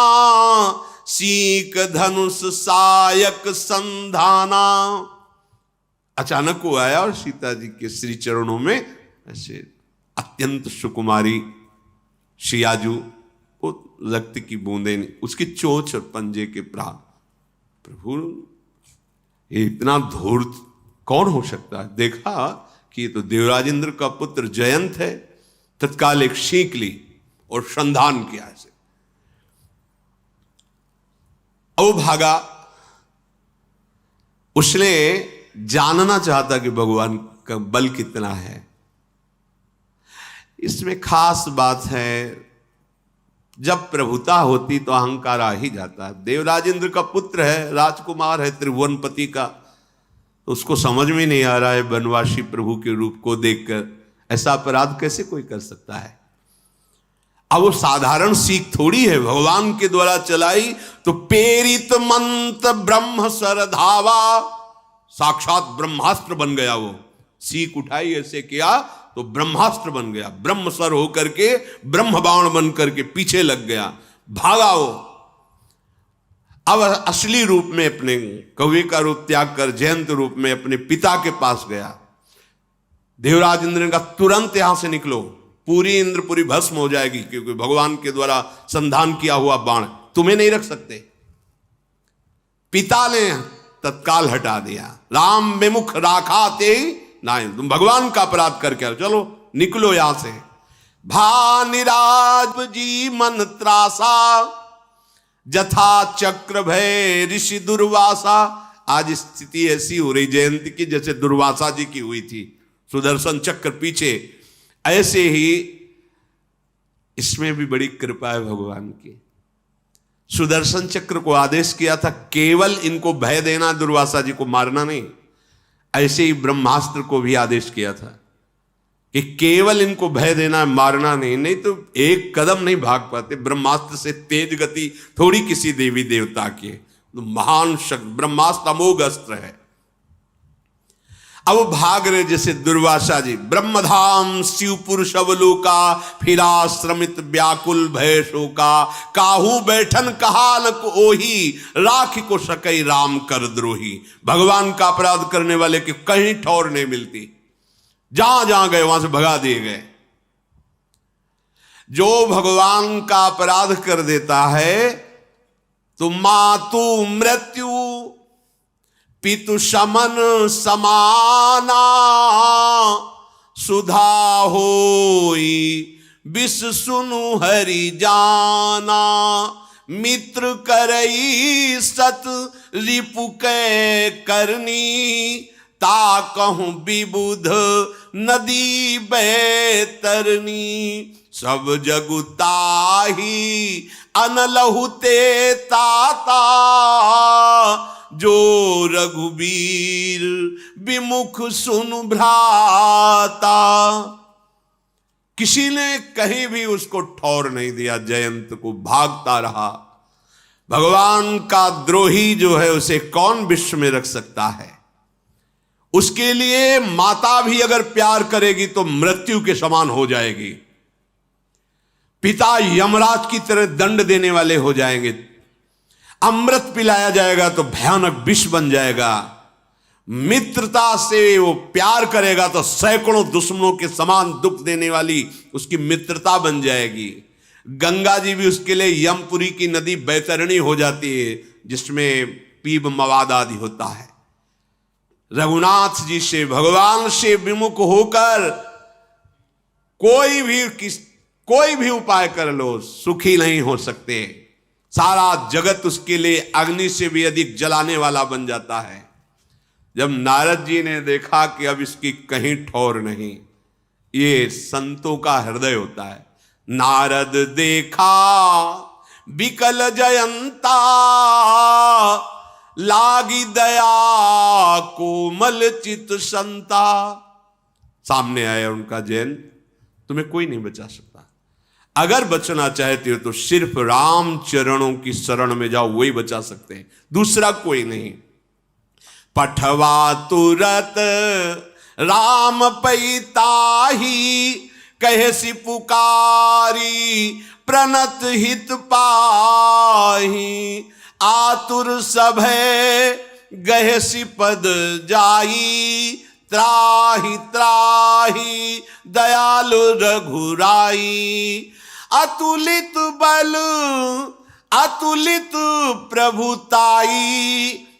[SPEAKER 1] सीक धनुष सायक संधाना। अचानक वो आया और सीता जी के श्री चरणों में ऐसे अत्यंत सुकुमारी शियाजू, वो रक्त की बूंदें, उसकी चोंच और पंजे के प्राण। प्रभु ये इतना धूर्त कौन हो सकता है? देखा कि ये तो देवराजेंद्र का पुत्र जयंत है। तत्काल एक सीख ली और संधान किया ऐसे। अब वो भागा। उसने जानना चाहता कि भगवान का बल कितना है। इसमें खास बात है, जब प्रभुता होती तो अहंकार आ ही जाता है। देवराजेंद्र का पुत्र है, राजकुमार है, त्रिभुवनपति का, तो उसको समझ में नहीं आ रहा है बनवासी प्रभु के रूप को देखकर ऐसा अपराध कैसे कोई कर सकता है। अब वो साधारण सीख थोड़ी है, भगवान के द्वारा चलाई तो पेरित मंत्र ब्रह्म सर धावा, साक्षात ब्रह्मास्त्र बन गया। वो सीख उठाई ऐसे किया तो ब्रह्मास्त्र बन गया, ब्रह्म सर होकर के ब्रह्म बाण बन करके पीछे लग गया, भागा वो। अब असली रूप में अपने कौवे का रूप त्याग कर जयंत रूप में अपने पिता के पास गया। देवराज इंद्र ने कहा तुरंत यहां से निकलो, पूरी इंद्रपुरी भस्म हो जाएगी, क्योंकि भगवान के द्वारा संधान किया हुआ बाण तुम्हें नहीं रख सकते। पिता ने तत्काल हटा दिया। राम विमुख राखा ते नहीं, तुम भगवान का अपराध करके आओ, चलो निकलो यहां से। भानिराज जी मन त्रासा, जथा चक्र भय ऋषि दुर्वासा। आज स्थिति ऐसी हो रही जयंती की जैसे दुर्वासा जी की हुई थी, सुदर्शन चक्र पीछे। ऐसे ही इसमें भी बड़ी कृपा है भगवान की। सुदर्शन चक्र को आदेश किया था केवल इनको भय देना, दुर्वासा जी को मारना नहीं। ऐसे ही ब्रह्मास्त्र को भी आदेश किया था कि केवल इनको भय देना, मारना नहीं, नहीं तो एक कदम नहीं भाग पाते। ब्रह्मास्त्र से तेज गति थोड़ी किसी देवी देवता की, तो महान शक्ति ब्रह्मास्त्र अमोघ अस्त्र है। अब वो भाग रहे जैसे दुर्वासा जी। ब्रह्मधाम शिवपुर शवलोका, फिरा श्रमित व्याकुल भय शोका। काहू बैठन कहा न को ओही, राख को सकई राम कर द्रोही। भगवान का अपराध करने वाले की कहीं ठौर नहीं मिलती, जहां जहां गए वहां से भगा दिए गए। जो भगवान का अपराध कर देता है तो मातु मृत्यु पितु समन समाना, सुधा होई विष सुनु हरि जाना। मित्र करई सत रिपु कै करनी, ता कहूं विबुध नदी बैतरनी। सब जगु ताही अनलहुते ताता, जो रघुबीर विमुख सुन भ्राता। किसी ने कहीं भी उसको ठौर नहीं दिया, जयंत को भागता रहा। भगवान का द्रोही जो है उसे कौन विश्व में रख सकता है। उसके लिए माता भी अगर प्यार करेगी तो मृत्यु के समान हो जाएगी। पिता यमराज की तरह दंड देने वाले हो जाएंगे। अमृत पिलाया जाएगा तो भयानक विष बन जाएगा। मित्रता से वो प्यार करेगा तो सैकड़ों दुश्मनों के समान दुख देने वाली उसकी मित्रता बन जाएगी। गंगा जी भी उसके लिए यमपुरी की नदी बैतरणी हो जाती है, जिसमें पीब मवाद आदि होता है। रघुनाथ जी से, भगवान से विमुख होकर कोई भी उपाय कर लो, सुखी नहीं हो सकते। सारा जगत उसके लिए अग्नि से भी अधिक जलाने वाला बन जाता है। जब नारद जी ने देखा कि अब इसकी कहीं ठौर नहीं, ये संतों का हृदय होता है। नारद देखा विकल जयंता, लागी दया कोमल चित संता। सामने आया उनका जयंत, तुम्हें कोई नहीं बचा सकता। अगर बचना चाहते हो तो सिर्फ राम चरणों की शरण में जाओ, वही बचा सकते हैं, दूसरा कोई नहीं। पठवा तुरत राम पैताही, कहसी पुकारी प्रणत हित पाही। आतुर सभय गहसी पद जाई, त्राहि त्राहि दयालु रघुराई। अतुलित बल अतुलित प्रभुताई,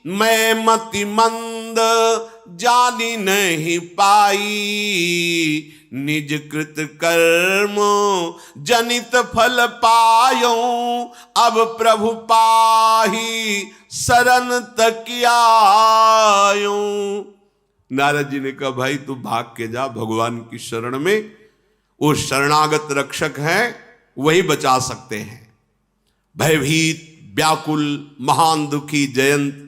[SPEAKER 1] मैं मति मंद जानी नहीं पाई। निज कृत कर्म जनित फल पायो, अब प्रभु पाही शरण तकियायो। नारद जी ने कहा भाई तू भाग के जा भगवान की शरण में, वो शरणागत रक्षक हैं, वही बचा सकते हैं। भयभीत व्याकुल महान दुखी जयंत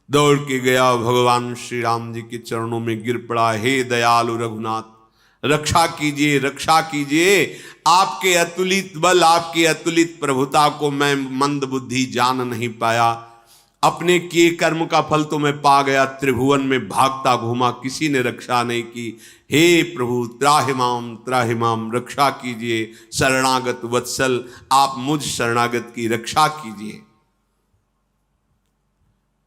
[SPEAKER 1] दौड़ के गया, भगवान श्री राम जी के चरणों में गिर पड़ा। हे दयालु रघुनाथ, रक्षा कीजिए रक्षा कीजिए। आपके अतुलित बल आपकी अतुलित प्रभुता को मैं मंद बुद्धि जान नहीं पाया। अपने किए कर्म का फल तो मैं पा गया, त्रिभुवन में भागता घूमा, किसी ने रक्षा नहीं की। हे प्रभु त्राहि माम, रक्षा कीजिए। शरणागत वत्सल, आप मुझ शरणागत की रक्षा कीजिए।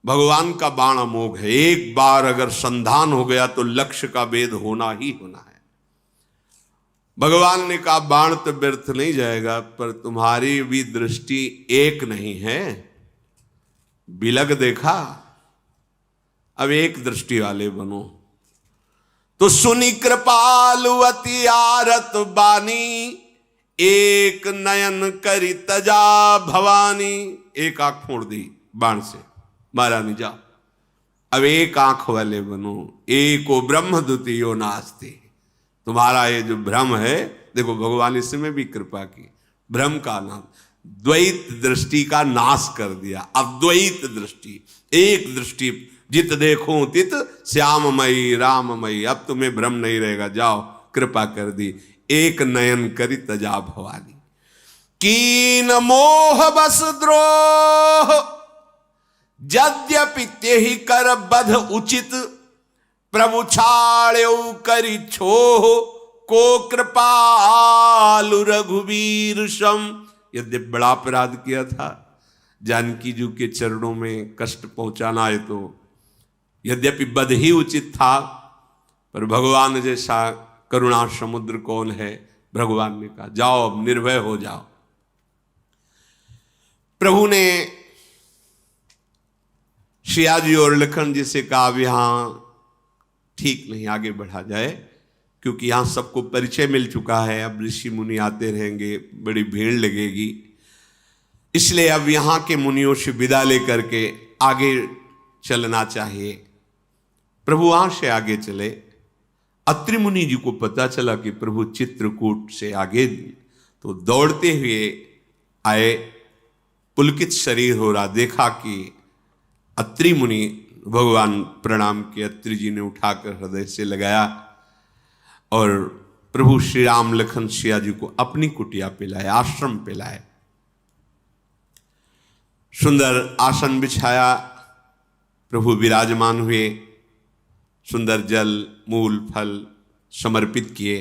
[SPEAKER 1] भगवान का बाण अमोघ है, एक बार अगर संधान हो गया तो लक्ष्य का भेद होना ही होना है। भगवान ने कहा बाण तो व्यर्थ नहीं जाएगा, पर तुम्हारी भी दृष्टि एक नहीं है। बिलग देखा, अब एक दृष्टि वाले बनो। तो सुनी कृपालु अति आरत बानी, एक नयन करी तजा भवानी। एक आंख फोड़ दी बाण से, मारा नहीं जा। अब एक आंख वाले बनो। एको ब्रह्म द्वितीयो नास्ति। तुम्हारा ये जो भ्रम है, देखो भगवान इसमें भी कृपा की, भ्रम का नाम, द्वैत दृष्टि का नाश कर दिया। अद्वैत दृष्टि, एक दृष्टि, जित देखो तित श्याममयी राममयी। अब तुम्हें भ्रम नहीं रहेगा, जाओ कृपा कर दी। एक नयन करी तजा भवानी, कीन मोह बस द्रोह, यद्यपि तेहि कर बध उचित। प्रभु छाड़्यो करी छोह, को कृपालु रघुवीर सम। यद्यपि बड़ा अपराध किया था, जानकी जी के चरणों में कष्ट पहुंचाना है, तो यद्यपि बध ही उचित था, पर भगवान जैसा करुणा समुद्र कौन है। भगवान ने कहा जाओ अब निर्भय हो जाओ। प्रभु ने सिया जी और लखन जी से कहा अब यहां ठीक नहीं आगे बढ़ा जाए, क्योंकि यहां सबको परिचय मिल चुका है। अब ऋषि मुनि आते रहेंगे, बड़ी भीड़ लगेगी, इसलिए अब यहां के मुनियों से विदा लेकर के आगे चलना चाहिए। प्रभु वहां से आगे चले। अत्रि मुनि जी को पता चला कि प्रभु चित्रकूट से आगे, तो दौड़ते हुए आए। पुलकित शरीर हो रहा, देखा कि अत्रि मुनि, भगवान प्रणाम किए। अत्रि जी ने उठाकर हृदय से लगाया और प्रभु श्री राम लखन सिया जी को अपनी कुटिया पे लाए, आश्रम पे लाए। सुंदर आसन बिछाया, प्रभु विराजमान हुए। सुंदर जल मूल फल समर्पित किए।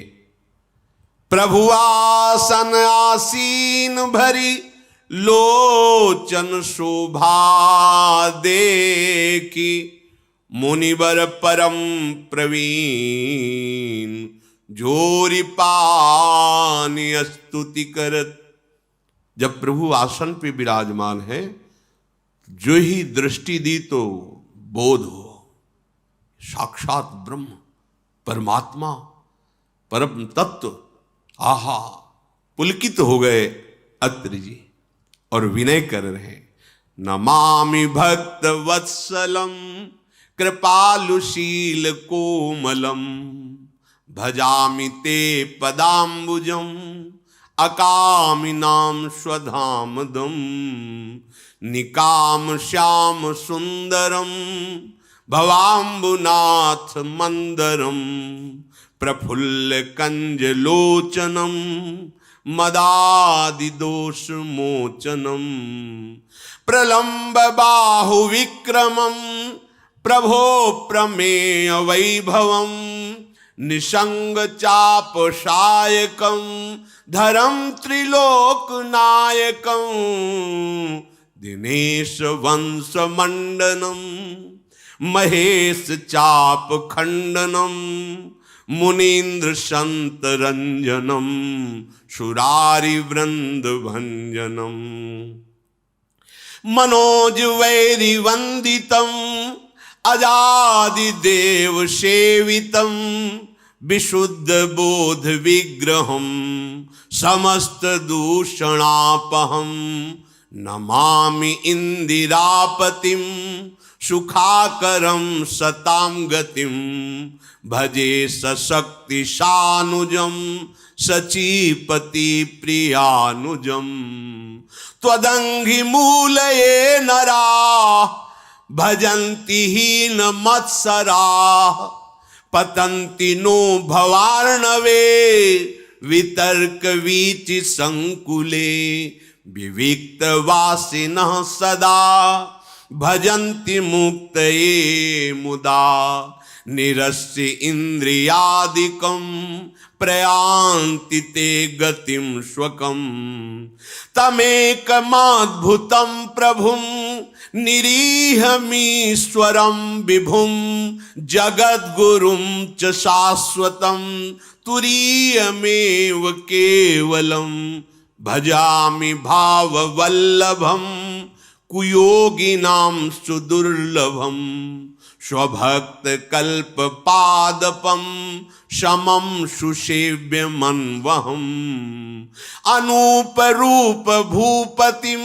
[SPEAKER 1] प्रभु आसन आसीन भरी, लोचन शोभा देखी। मुनिवर परम प्रवीण, जोरी पानी स्तुति करत। जब प्रभु आसन पे विराजमान है, जो ही दृष्टि दी तो बोध हो साक्षात ब्रह्म परमात्मा परम तत्व। आहा, पुलकित हो गए अत्रि जी और विनय कर रहे हैं। नमामि भक्त वत्सलम, कृपालुशील कोमलम। भजामि ते पदाम्बुजम, अकामिनाम स्वधामदम। निकाम श्याम सुंदरम, भवाम्बुनाथ मंदरम। प्रफुल्ल कंज लोचनम, मदादि दोष मोचनम। प्रलंब बाहु विक्रमम, प्रभो प्रमेय वैभवम निसंग चापशायकम धरम त्रिलोक नायकम दिनेश वंश मंडनम महेश चाप खंडनम मुनीन्द्र संत रंजनम सुरारि वृंद भंजनम मनोज वैरि वंदितम अजादि देव सेवितम विशुद्ध बोध विग्रहम समस्त दूषणापहम नमामि इंदिरापतिम सुखाकरम सतां गतिम भजे सशक्ति सानुजम सचीपति प्रियानुजम त्वदंघि मूलये नरा भजन्ति हीन मत्सरा पतन्ति नो भवार्णवे वितर्क वीचि संकुले विविक्त वासिनः सदा भजन्ति मुक्तये मुदा निरस्य इंद्रियादिकं प्रयान्ति ते गतिं स्वकं तमेकमद्भुतं प्रभुं निरीहमीश्वरं विभुं जगद्गुरुं च शाश्वतं तुरीयमेव केवलं भजामि भाववल्लभं कुयोगिनां सुदुर्लभं स्वभक्त कल्प पादपम समम सुसेव्यमन्वहम अनूप रूप भूपतिम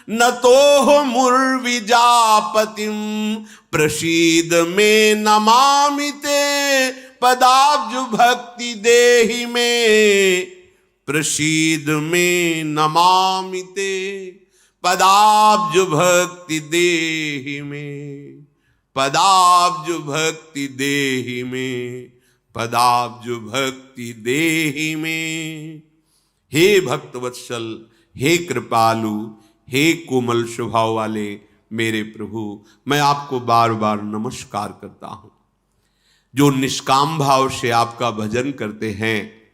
[SPEAKER 1] नतोह मुर्विजापतिम प्रसीद में नमामि ते पदाब्ज भक्ति देहि में प्रसीद में नमामि ते पदाब्ज भक्ति देहि में पदाब्ज भक्ति देहि में पदाब्ज भक्ति देहि में। हे भक्तवत्सल, हे कृपालु, हे कोमल स्वभाव वाले मेरे प्रभु, मैं आपको बार बार नमस्कार करता हूं। जो निष्काम भाव से आपका भजन करते हैं,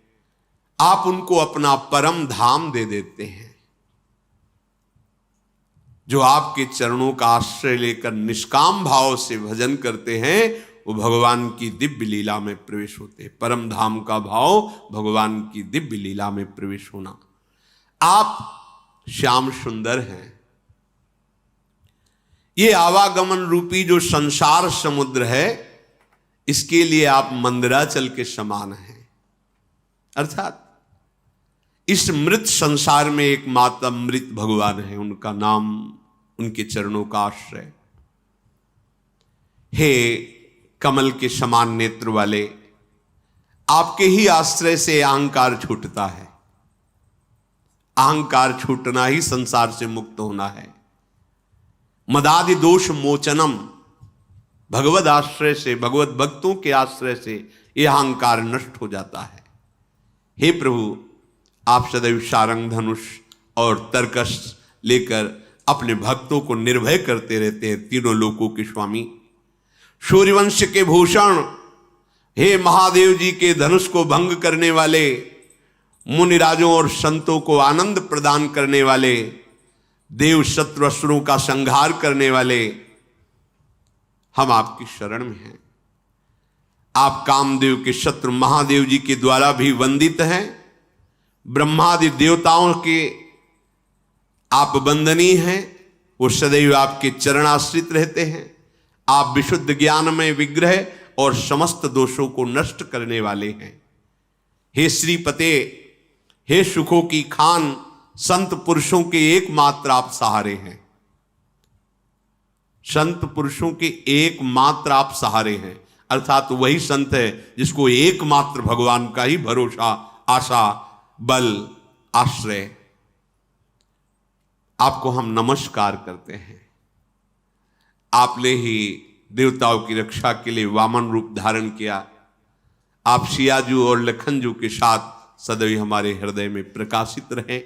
[SPEAKER 1] आप उनको अपना परम धाम दे देते हैं। जो आपके चरणों का आश्रय लेकर निष्काम भाव से भजन करते हैं, वो भगवान की दिव्य लीला में प्रवेश होते हैं। परम धाम का भाव भगवान की दिव्य लीला में प्रवेश होना। आप श्याम सुंदर हैं। ये आवागमन रूपी जो संसार समुद्र है, इसके लिए आप मंदराचल के समान हैं। अर्थात इस मृत संसार में एकमात्र अमृत भगवान है, उनका नाम, उनके चरणों का आश्रय। हे कमल के समान नेत्र वाले, आपके ही आश्रय से अहंकार छूटता है। अहंकार छूटना ही संसार से मुक्त होना है। मदादि दोष मोचनम, भगवद आश्रय से, भगवत भक्तों के आश्रय से यह अहंकार नष्ट हो जाता है। हे प्रभु, आप सदैव सारंग धनुष और तरकश लेकर अपने भक्तों को निर्भय करते रहते हैं। तीनों लोकों के स्वामी, सूर्यवंश के भूषण, हे महादेव जी के धनुष को भंग करने वाले, मुनिराजों और संतों को आनंद प्रदान करने वाले, देव शत्रु असुरों का संहार करने वाले, हम आपकी शरण में हैं। आप कामदेव के शत्रु महादेव जी के द्वारा भी वंदित हैं। ब्रह्मादि देवताओं के आप वंदनीय हैं। वो सदैव आपके चरणाश्रित रहते हैं। आप विशुद्ध ज्ञान में विग्रह और समस्त दोषों को नष्ट करने वाले हैं। हे श्रीपते, हे सुखों की खान, संत पुरुषों के एकमात्र आप सहारे हैं। संत पुरुषों के एकमात्र आप सहारे हैं, अर्थात वही संत है जिसको एकमात्र भगवान का ही भरोसा, आशा, बल, आश्रय। आपको हम नमस्कार करते हैं। आपने ही देवताओं की रक्षा के लिए वामन रूप धारण किया। आप सियाजू और लखनजू के साथ सदैव हमारे हृदय में प्रकाशित रहें।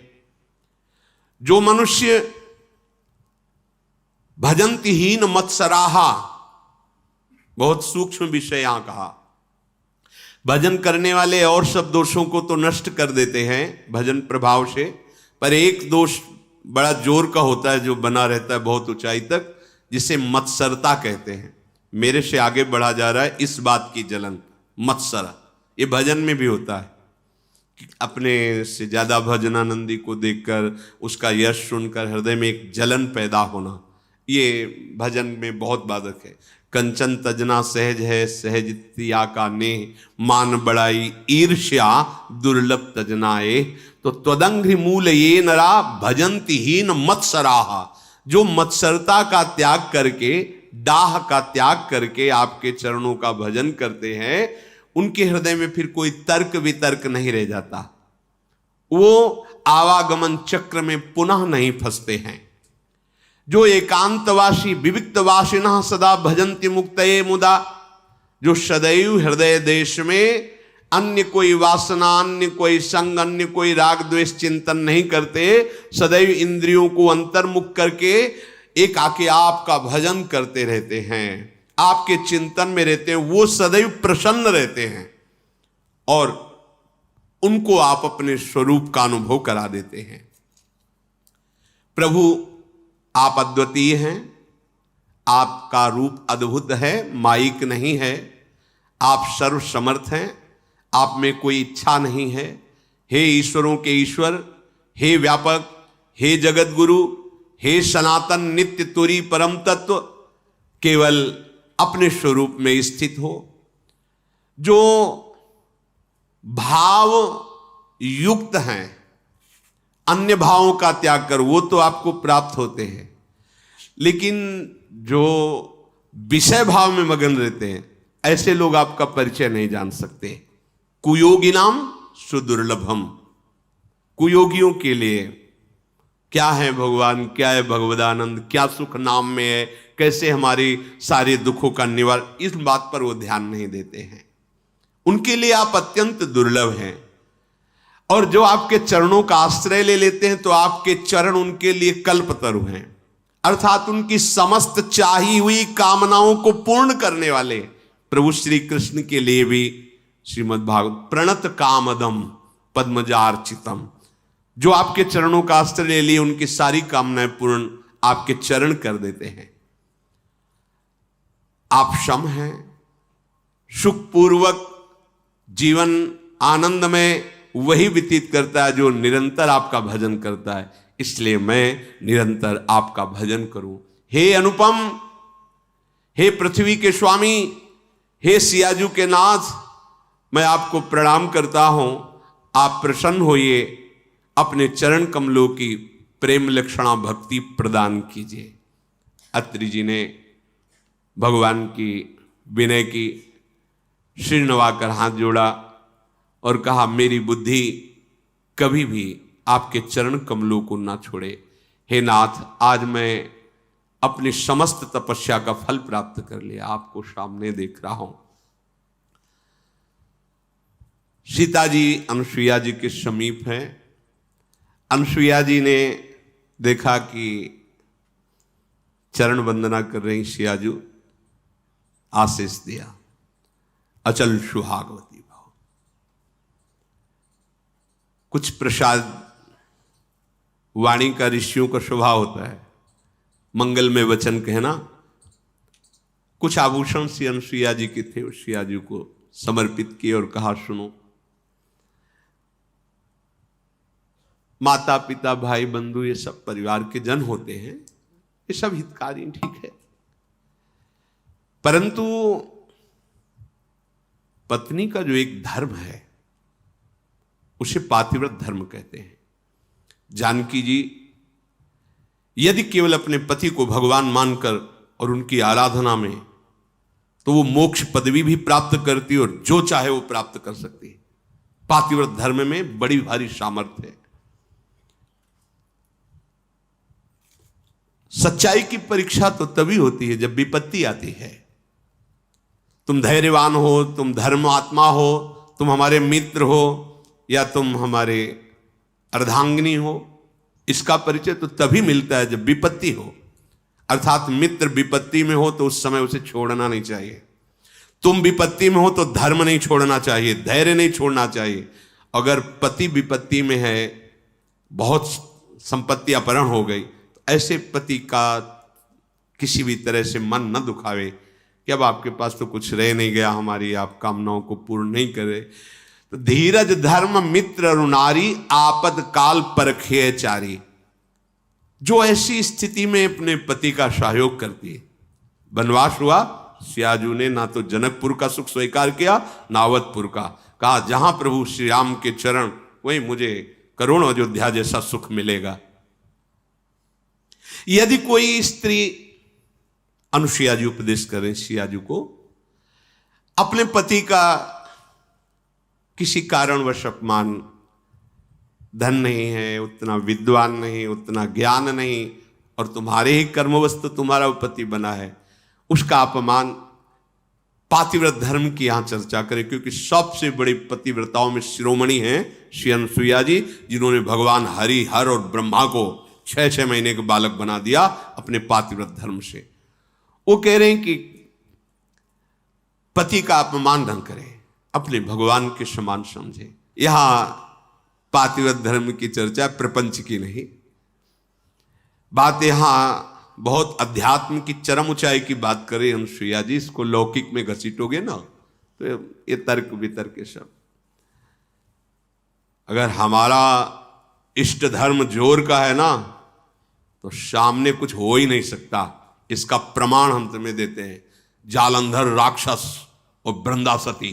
[SPEAKER 1] जो मनुष्य भजन्ति हीन मत्सराहा, बहुत सूक्ष्म विषय यहां कहा। भजन करने वाले और सब दोषों को तो नष्ट कर देते हैं भजन प्रभाव से, पर एक दोष बड़ा जोर का होता है जो बना रहता है बहुत ऊंचाई तक, जिसे मत्सरता कहते हैं। मेरे से आगे बढ़ा जा रहा है, इस बात की जलन, मत्सर। ये भजन में भी होता है कि अपने से ज्यादा भजनानंदी को देखकर, उसका यश सुनकर हृदय में एक जलन पैदा होना, ये भजन में बहुत बाधक है। कंचन तजना सहज है, सहज तिया का ने, मान बड़ाई ईर्ष्या दुर्लभ तजनाए। तो त्वदंघ्रि मूल ये नरा भजंति हीन मत्सराहा। जो मत्सरता का त्याग करके, डाह का त्याग करके आपके चरणों का भजन करते हैं, उनके हृदय में फिर कोई तर्क वितर्क नहीं रह जाता। वो आवागमन चक्र में पुनः नहीं फंसते हैं। जो एकांतवासी विविक्तवासिनः सदा भजन्ति मुक्तये मुदा, जो सदैव हृदय देश में अन्य कोई वासना, अन्य कोई संग, अन्य कोई राग द्वेष चिंतन नहीं करते, सदैव इंद्रियों को अंतर्मुख करके एक आके आपका भजन करते रहते हैं, आपके चिंतन में रहते हैं, वो सदैव प्रसन्न रहते हैं और उनको आप अपने स्वरूप का अनुभव करा देते हैं। प्रभु आप अद्वितीय हैं, आपका रूप अद्भुत है, माइक नहीं है, आप सर्व समर्थ हैं, आप में कोई इच्छा नहीं है। हे ईश्वरों के ईश्वर, हे व्यापक, हे जगत गुरु, हे सनातन नित्य तुरी परम तत्व, केवल अपने स्वरूप में स्थित हो। जो भाव युक्त हैं, अन्य भावों का त्याग कर, वो तो आपको प्राप्त होते हैं, लेकिन जो विषय भाव में मगन रहते हैं, ऐसे लोग आपका परिचय नहीं जान सकते। कुयोगी नाम सुदुर्लभम। कुयोगियों के लिए क्या है भगवान, क्या है भगवदानंद, क्या सुख नाम में है, कैसे हमारे सारे दुखों का निवारण, इस बात पर वो ध्यान नहीं देते हैं। उनके लिए आप अत्यंत दुर्लभ हैं। और जो आपके चरणों का आश्रय ले लेते हैं तो आपके चरण उनके लिए कल्पतरु हैं, अर्थात उनकी समस्त चाही हुई कामनाओं को पूर्ण करने वाले प्रभु श्री कृष्ण के लिए भी श्रीमद् भागवत प्रणत कामदम पद्मजार्चितम, जो आपके चरणों का आश्रय ले लिए उनकी सारी कामनाएं पूर्ण आपके चरण कर देते हैं। आप सम हैं, सुखपूर्वक जीवन आनंद में वही व्यतीत करता है जो निरंतर आपका भजन करता है। इसलिए मैं निरंतर आपका भजन करूं। हे अनुपम, हे पृथ्वी के स्वामी, हे सियाजू के नाथ, मैं आपको प्रणाम करता हूं। आप प्रसन्न होइए, अपने चरण कमलों की प्रेम लक्षणा भक्ति प्रदान कीजिए। अत्रि जी ने भगवान की विनय की, सिर नवाकर हाथ जोड़ा और कहा, मेरी बुद्धि कभी भी आपके चरण कमलों को ना छोड़े। हे नाथ, आज मैं अपनी समस्त तपस्या का फल प्राप्त कर लिया, आपको सामने देख रहा हूं। सीता जी अनुसुईया जी के समीप हैं। अनुसुईया जी ने देखा कि चरण वंदना कर रही सियाजू, आशीष दिया, अचल सुहागवती भाव। कुछ प्रसाद वाणी का ऋषियों का स्वभाव होता है, मंगल में वचन कहना। कुछ आभूषण श्री अनुसुईया जी के थे, उस सियाजू को समर्पित किए और कहा, सुनो, माता पिता भाई बंधु ये सब परिवार के जन होते हैं, ये सब हितकारी, ठीक है, परंतु पत्नी का जो एक धर्म है उसे पातिव्रत धर्म कहते हैं। जानकी जी यदि केवल अपने पति को भगवान मानकर और उनकी आराधना में, तो वो मोक्ष पदवी भी प्राप्त करती और जो चाहे वो प्राप्त कर सकती है। पातिव्रत धर्म में बड़ी भारी सामर्थ्य है। सच्चाई की परीक्षा तो तभी होती है जब विपत्ति आती है। तुम धैर्यवान हो, तुम धर्म आत्मा हो, तुम हमारे मित्र हो या तुम हमारे अर्धांगिनी हो, इसका परिचय तो तभी मिलता है जब विपत्ति हो। अर्थात मित्र विपत्ति में हो तो उस समय उसे छोड़ना नहीं चाहिए। तुम विपत्ति में हो तो धर्म नहीं छोड़ना चाहिए, धैर्य नहीं छोड़ना चाहिए। अगर पति विपत्ति में है, बहुत संपत्ति अपहरण हो गई, तो ऐसे पति का किसी भी तरह से मन न दुखावे कि अब आपके पास तो कुछ रह नहीं गया, हमारी आप कामनाओं को पूर्ण नहीं करे। तो धीरज धर्म मित्र रुनारी, आपद काल परखे चारी। जो ऐसी स्थिति में अपने पति का सहयोग करती है। वनवास हुआ, सियाजू ने ना तो जनकपुर का सुख स्वीकार किया ना अवधपुर का। कहा जहां प्रभु श्री राम के चरण, वहीं मुझे करोड़ों अयोध्या जैसा सुख मिलेगा। यदि कोई स्त्री, अनुसुईया जी उपदेश करें सियाजू को, अपने पति का किसी कारणवश अपमान, धन नहीं है, उतना विद्वान नहीं, उतना ज्ञान नहीं, और तुम्हारे ही कर्मवश तो तुम्हारा पति बना है, उसका अपमान, पातिव्रत धर्म की यहां चर्चा करें। क्योंकि सबसे बड़ी पतिव्रताओं में शिरोमणि हैं श्री अनुसुईया जी, जिन्होंने भगवान हरि, हर और ब्रह्मा को 6-6 महीने के बालक बना दिया अपने पातिव्रत धर्म से। वो कह रहे हैं कि पति का अपमान न करें, अपने भगवान के समान समझे। यहां पातिव्रत धर्म की चर्चा प्रपंच की नहीं, बात यहां बहुत अध्यात्म की चरम ऊंचाई की बात करें अनुसुईया जी। इसको लौकिक में घसीटोगे ना तो ये तर्क वितर्क के सब। अगर हमारा इष्ट धर्म जोर का है ना, तो सामने कुछ हो ही नहीं सकता। इसका प्रमाण हम तुम्हें देते हैं। जालंधर राक्षस और वृंदासती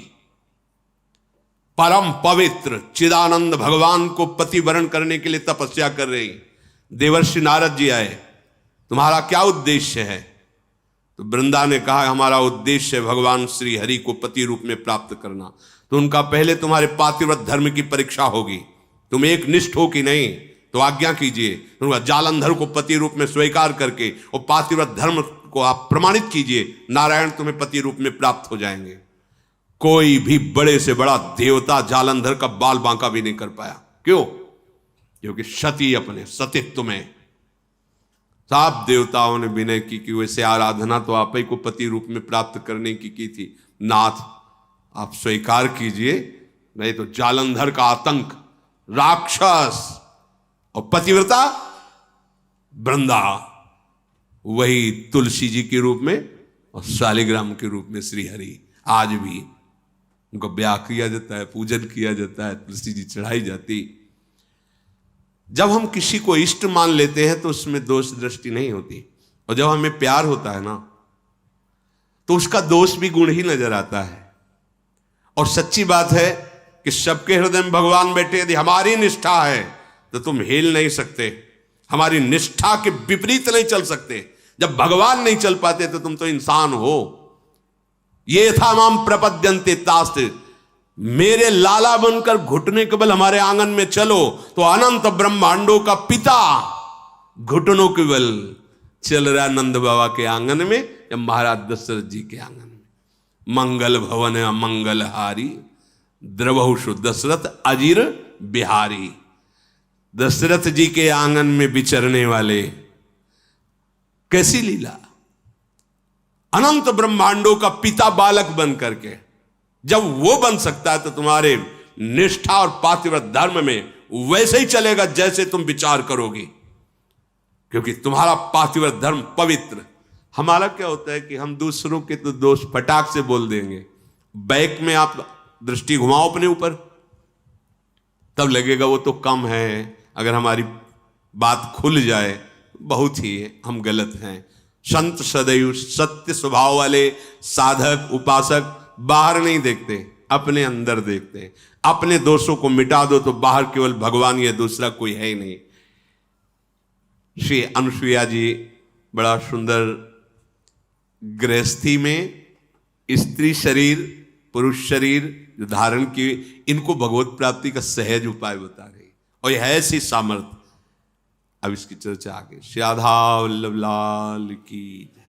[SPEAKER 1] परम पवित्र चिदानंद भगवान को पति वरण करने के लिए तपस्या कर रही। देवर्षि नारद जी आए, तुम्हारा क्या उद्देश्य है? तो वृंदा ने कहा हमारा उद्देश्य है भगवान श्री हरि को पति रूप में प्राप्त करना। तो उनका पहले तुम्हारे पातिव्रत धर्म की परीक्षा होगी, तुम एक निष्ठ हो कि नहीं, तो आज्ञा कीजिए। उनका जालंधर को पति रूप में स्वीकार करके और पातिव्रत धर्म को आप प्रमाणित कीजिए, नारायण तुम्हें पति रूप में प्राप्त हो जाएंगे। कोई भी बड़े से बड़ा देवता जालंधर का बाल बांका भी नहीं कर पाया। क्यों? क्योंकि सती अपने सतीत्व में सब देवताओं ने विनय की वैसे आराधना तो आप ही को पति रूप में प्राप्त करने की थी। नाथ आप स्वीकार कीजिए, नहीं तो जालंधर का आतंक, राक्षस और पतिव्रता वृंदा, वही तुलसी जी के रूप में और शालिग्राम के रूप में श्री हरि। आज भी उनको ब्याह किया जाता है, पूजन किया जाता है, तुलसी जी चढ़ाई जाती। जब हम किसी को इष्ट मान लेते हैं तो उसमें दोष दृष्टि नहीं होती, और जब हमें प्यार होता है ना तो उसका दोष भी गुण ही नजर आता है। और सच्ची बात है कि सबके हृदय में भगवान बैठे। यदि हमारी निष्ठा है तो तुम हिल नहीं सकते, हमारी निष्ठा के विपरीत नहीं चल सकते। जब भगवान नहीं चल पाते तो तुम तो इंसान हो। ये था माम प्रपद्यन्ते तास्ते, मेरे लाला बनकर घुटने के बल हमारे आंगन में चलो तो अनंत ब्रह्मांडों का पिता घुटनों के बल चल रहा नंद बाबा के आंगन में या महाराज दशरथ जी के आंगन में। मंगल भवन मंगलहारी, द्रवहुषु दशरथ अजीर बिहारी। दशरथ जी के आंगन में विचरने वाले, कैसी लीला! अनंत ब्रह्मांडों का पिता बालक बन करके, जब वो बन सकता है तो तुम्हारे निष्ठा और पातिव्रत धर्म में वैसे ही चलेगा जैसे तुम विचार करोगे, क्योंकि तुम्हारा पातिव्रत धर्म पवित्र। हमारा क्या होता है कि हम दूसरों के तो दोष फटाक से बोल देंगे। बैक में आप दृष्टि घुमाओ अपने ऊपर, तब लगेगा वो तो कम है। अगर हमारी बात खुल जाए बहुत ही हम गलत हैं। संत सदैव सत्य स्वभाव वाले साधक उपासक बाहर नहीं देखते, अपने अंदर देखते हैं। अपने दोषों को मिटा दो तो बाहर केवल भगवान या दूसरा कोई है ही नहीं। श्री अनुसुईया जी बड़ा सुंदर गृहस्थी में स्त्री शरीर पुरुष शरीर जो धारण की, इनको भगवत प्राप्ति का सहज उपाय बता रही, और यह है ऐसी सामर्थ्य। अब इसकी चर्चा आगे। श्री राधा वल्लभ लाल की।